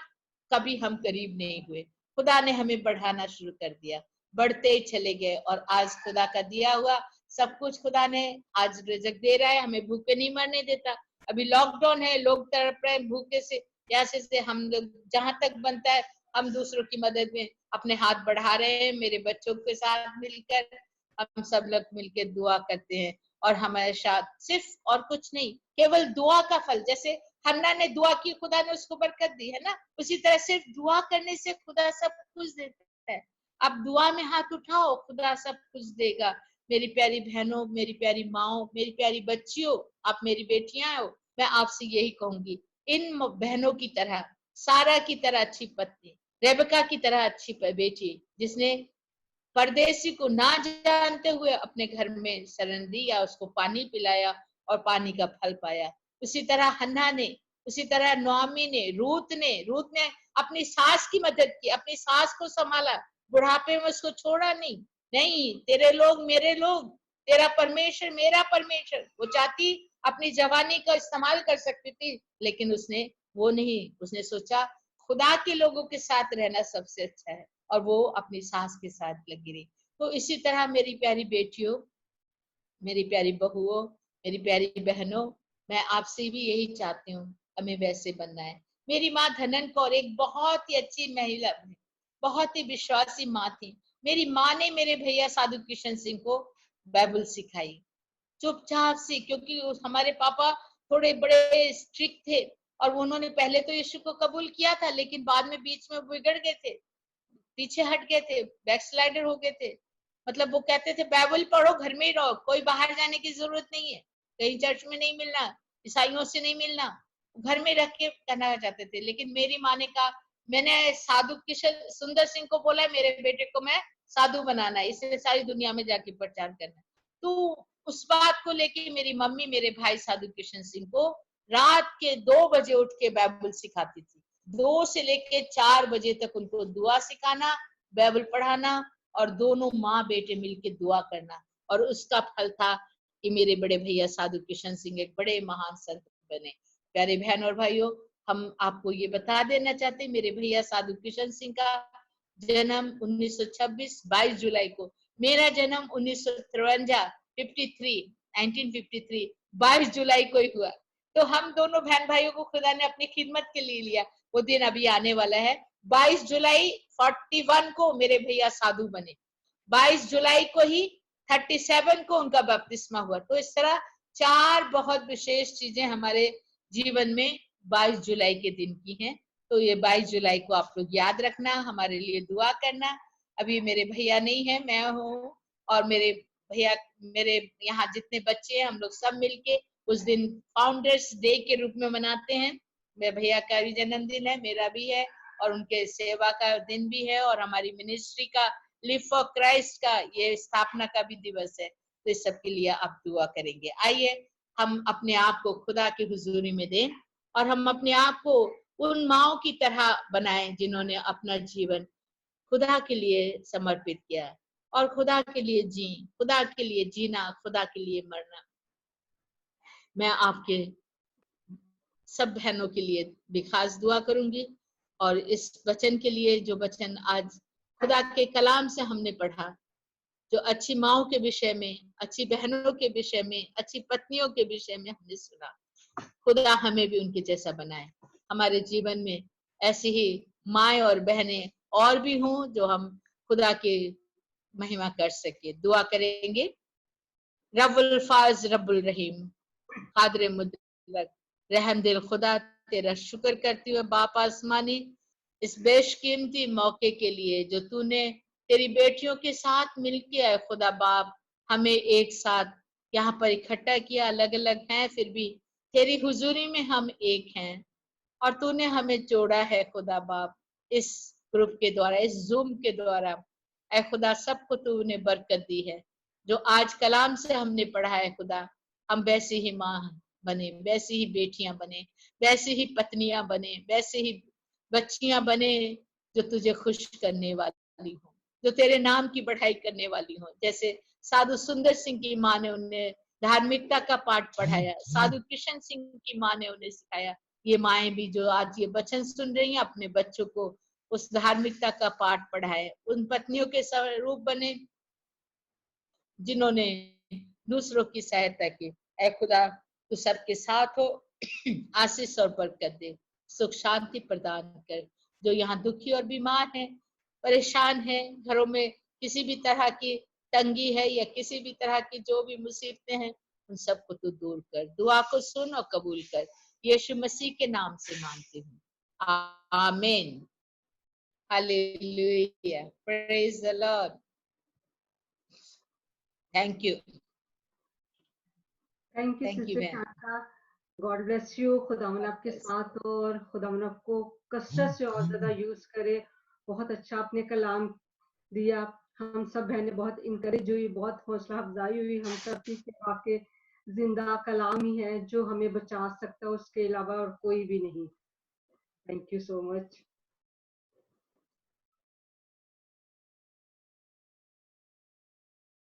कभी हम गरीब नहीं हुए। खुदा ने हमें बढ़ाना शुरू कर दिया, बढ़ते ही चले गए। और आज खुदा का दिया हुआ सब कुछ खुदा ने आज रिजक दे रहा है, हमें भूखे नहीं मरने देता। अभी लॉकडाउन है, लोग तड़प रहे हैं भूखे से, जैसे से हम लोग जहां तक बनता है हम दूसरों की मदद में अपने हाथ बढ़ा रहे हैं। मेरे बच्चों के साथ मिलकर हम सब लोग मिलकर दुआ करते हैं। और हमारे साथ सिर्फ और कुछ नहीं, केवल दुआ का फल, जैसे हन्ना ने दुआ की, खुदा ने उसको बरकत दी है ना, उसी तरह सिर्फ दुआ करने से खुदा सब कुछ देता है। अब दुआ में हाथ उठाओ, खुदा सब कुछ देगा। मेरी प्यारी बहनों, मेरी प्यारी माओ, मेरी प्यारी बच्चियों, आप मेरी बेटियां हो, मैं आपसे यही कहूंगी, इन बहनों की तरह, सारा की तरह अच्छी पत्नी, रेबका की तरह अच्छी बेटी, जिसने परदेसी को ना जानते हुए अपने घर में शरण दी या उसको पानी पिलाया और पानी का फल पाया। उसी तरह हन्ना ने, उसी तरह नौमी ने, रूत ने अपनी सास की मदद की, अपनी सास को संभाला, बुढ़ापे में उसको छोड़ा नहीं। नहीं, तेरे लोग मेरे लोग, तेरा परमेश्वर मेरा परमेश्वर। वो चाहती अपनी जवानी का इस्तेमाल कर सकती थी, लेकिन उसने वो नहीं, उसने सोचा खुदा के लोगों के साथ रहना सबसे अच्छा है, और वो अपनी सास के साथ लगी रही। तो इसी तरह मेरी प्यारी बेटियों, मेरी प्यारी बहुओं, मेरी प्यारी बहनों, मैं आपसे भी यही चाहती हूँ, हमें वैसे बनना है। मेरी माँ धनन कौर एक बहुत ही अच्छी महिला, बहुत ही विश्वासी माँ थी। मेरी माँ ने मेरे भैया साधु किशन सिंह को बाइबल सिखाई, चुपचाप से, क्योंकि हमारे पापा थोड़े बड़े स्ट्रिक्ट थे, और उन्होंने पहले तो यीशु को कबूल किया था, लेकिन बाद में बीच में बिगड़ गए थे, पीछे हट गए थे, बैकस्लाइडर हो गए थे। मतलब वो कहते थे बाइबल पढ़ो, घर में ही रहो, कोई बाहर जाने की जरूरत नहीं है, कहीं चर्च में नहीं मिलना, ईसाइयों से नहीं मिलना, घर में रख के करना चाहते थे। लेकिन मेरी माँ ने कहा, मैंने साधु किशन सुंदर सिंह को बोला मेरे बेटे को मैं साधु बनाना है, इससे सारी दुनिया में जाके प्रचार करना। तो उस बात को लेके मेरी मम्मी मेरे भाई साधु किशन सिंह को रात के 2 बजे उठ के बाइबल सिखाती थी। 2 से लेके 4 बजे तक उनको दुआ सिखाना, बाइबल पढ़ाना, और दोनों माँ बेटे मिलके दुआ करना। और उसका फल था कि मेरे बड़े भैया साधु किशन सिंह एक बड़े महान संत बने। प्यारे बहन और भाइयों, हम आपको ये बता देना चाहते हैं, मेरे भैया साधु किशन सिंह का जन्म 1926 22 जुलाई को, मेरा जन्म 1953 22 जुलाई को ही हुआ। तो हम दोनों बहन भाइयों को खुदा ने अपनी खिदमत के लिए लिया। वो दिन अभी आने वाला है। 22 जुलाई 41 को मेरे भैया साधु बने, 22 जुलाई को ही 37 को उनका बपतिस्मा हुआ। तो इस तरह 4 बहुत विशेष चीजें हमारे जीवन में 22 जुलाई के दिन की हैं। तो ये 22 जुलाई को आप लोग याद रखना, हमारे लिए दुआ करना। अभी मेरे भैया नहीं है, मैं हूँ, और मेरे भैया, मेरे यहाँ जितने बच्चे हैं, हम लोग सब मिलके उस दिन फाउंडर्स डे के रूप में मनाते हैं। मेरे भैया का भी जन्मदिन है, मेरा भी है, और उनके सेवा का दिन भी है, और हमारी मिनिस्ट्री का लिव फॉर क्राइस्ट का ये स्थापना का भी दिवस है। तो इस सब के लिए आप दुआ करेंगे। आइए हम अपने आप को खुदा की हुजूरी में दें, और हम अपने आप को उन माओ की तरह बनाएं जिन्होंने अपना जीवन खुदा के लिए समर्पित किया है, और खुदा के लिए जी, खुदा के लिए जीना, खुदा के लिए मरना। मैं आपके सब बहनों के लिए भी खास दुआ करूंगी, और इस वचन के लिए जो वचन आज खुदा के कलाम से हमने पढ़ा, जो अच्छी माओ के विषय में, अच्छी बहनों के विषय में, अच्छी पत्नियों के विषय में हमने सुना, खुदा हमें भी उनके जैसा बनाए। हमारे जीवन में ऐसी ही माएं और बहनें और भी हों जो हम खुदा की महिमा कर सके। दुआ करेंगे। रब्बुल फाज रब्बुल रहीम, कादर मुतलक, रहम दिल खुदा, तेरा शुक्र करती हूँ बाप आसमानी, इस बेशकीमती मौके के लिए जो तूने तेरी बेटियों के साथ मिलके है खुदा बाप, हमें एक साथ यहाँ पर इकट्ठा किया। अलग अलग हैं, फिर भी तेरी हुजूरी में हम एक हैं, और तूने हमें जोड़ा है खुदा बाप इस ग्रुप के द्वारा, इस जूम के द्वारा। ऐ खुदा, सबको तूने बरकत दी है। जो आज कलाम से हमने पढ़ा है खुदा, हम वैसी ही माँ बने, वैसी ही बेटियां बने, वैसी ही पत्नियां बने, वैसे ही बच्चियां बने जो तुझे खुश करने वाली हो, जो तेरे नाम की बढ़ाई करने वाली हो। जैसे साधु सुंदर सिंह की माँ ने उन्हें धार्मिकता का पाठ पढ़ाया, साधु किशन सिंह की माँ ने उन्हें सिखाया। ये माएं भी जो आज ये वचन सुन रही हैं, अपने बच्चों को उस धार्मिकता का पाठ पढ़ाए, उन पत्नियों के स्वरूप बने जिन्होंने दूसरों की सहायता की। ऐ खुदा, तू सबके साथ हो, आशीष और बरकत दे, सुख शांति प्रदान कर। जो यहाँ दुखी और बीमार हैं, परेशान हैं, घरों में किसी भी तरह की तंगी है या किसी भी तरह की जो भी मुसीबतें हैं, उन सबको तू दूर कर। दुआ को सुन और कबूल कर, यीशु मसीह के नाम से मांगती हूँ, आमीन। Hallelujah, praise the Lord. Thank you, thank you thank you sister ma'am. Shanta, God bless you. खुदावन आपके साथ हो, और खुदावन आपको कसरत से और ज्यादा यूज करे। बहुत अच्छा आपने कलाम दिया, हम सब बहनें बहुत इंकरेज हुई, बहुत हौसला अफजाई हुई। हम सब की सेवा के जिंदा कलाम ही है जो हमें बचा सकता है, उसके अलावा और कोई भी नहीं। Thank you so much.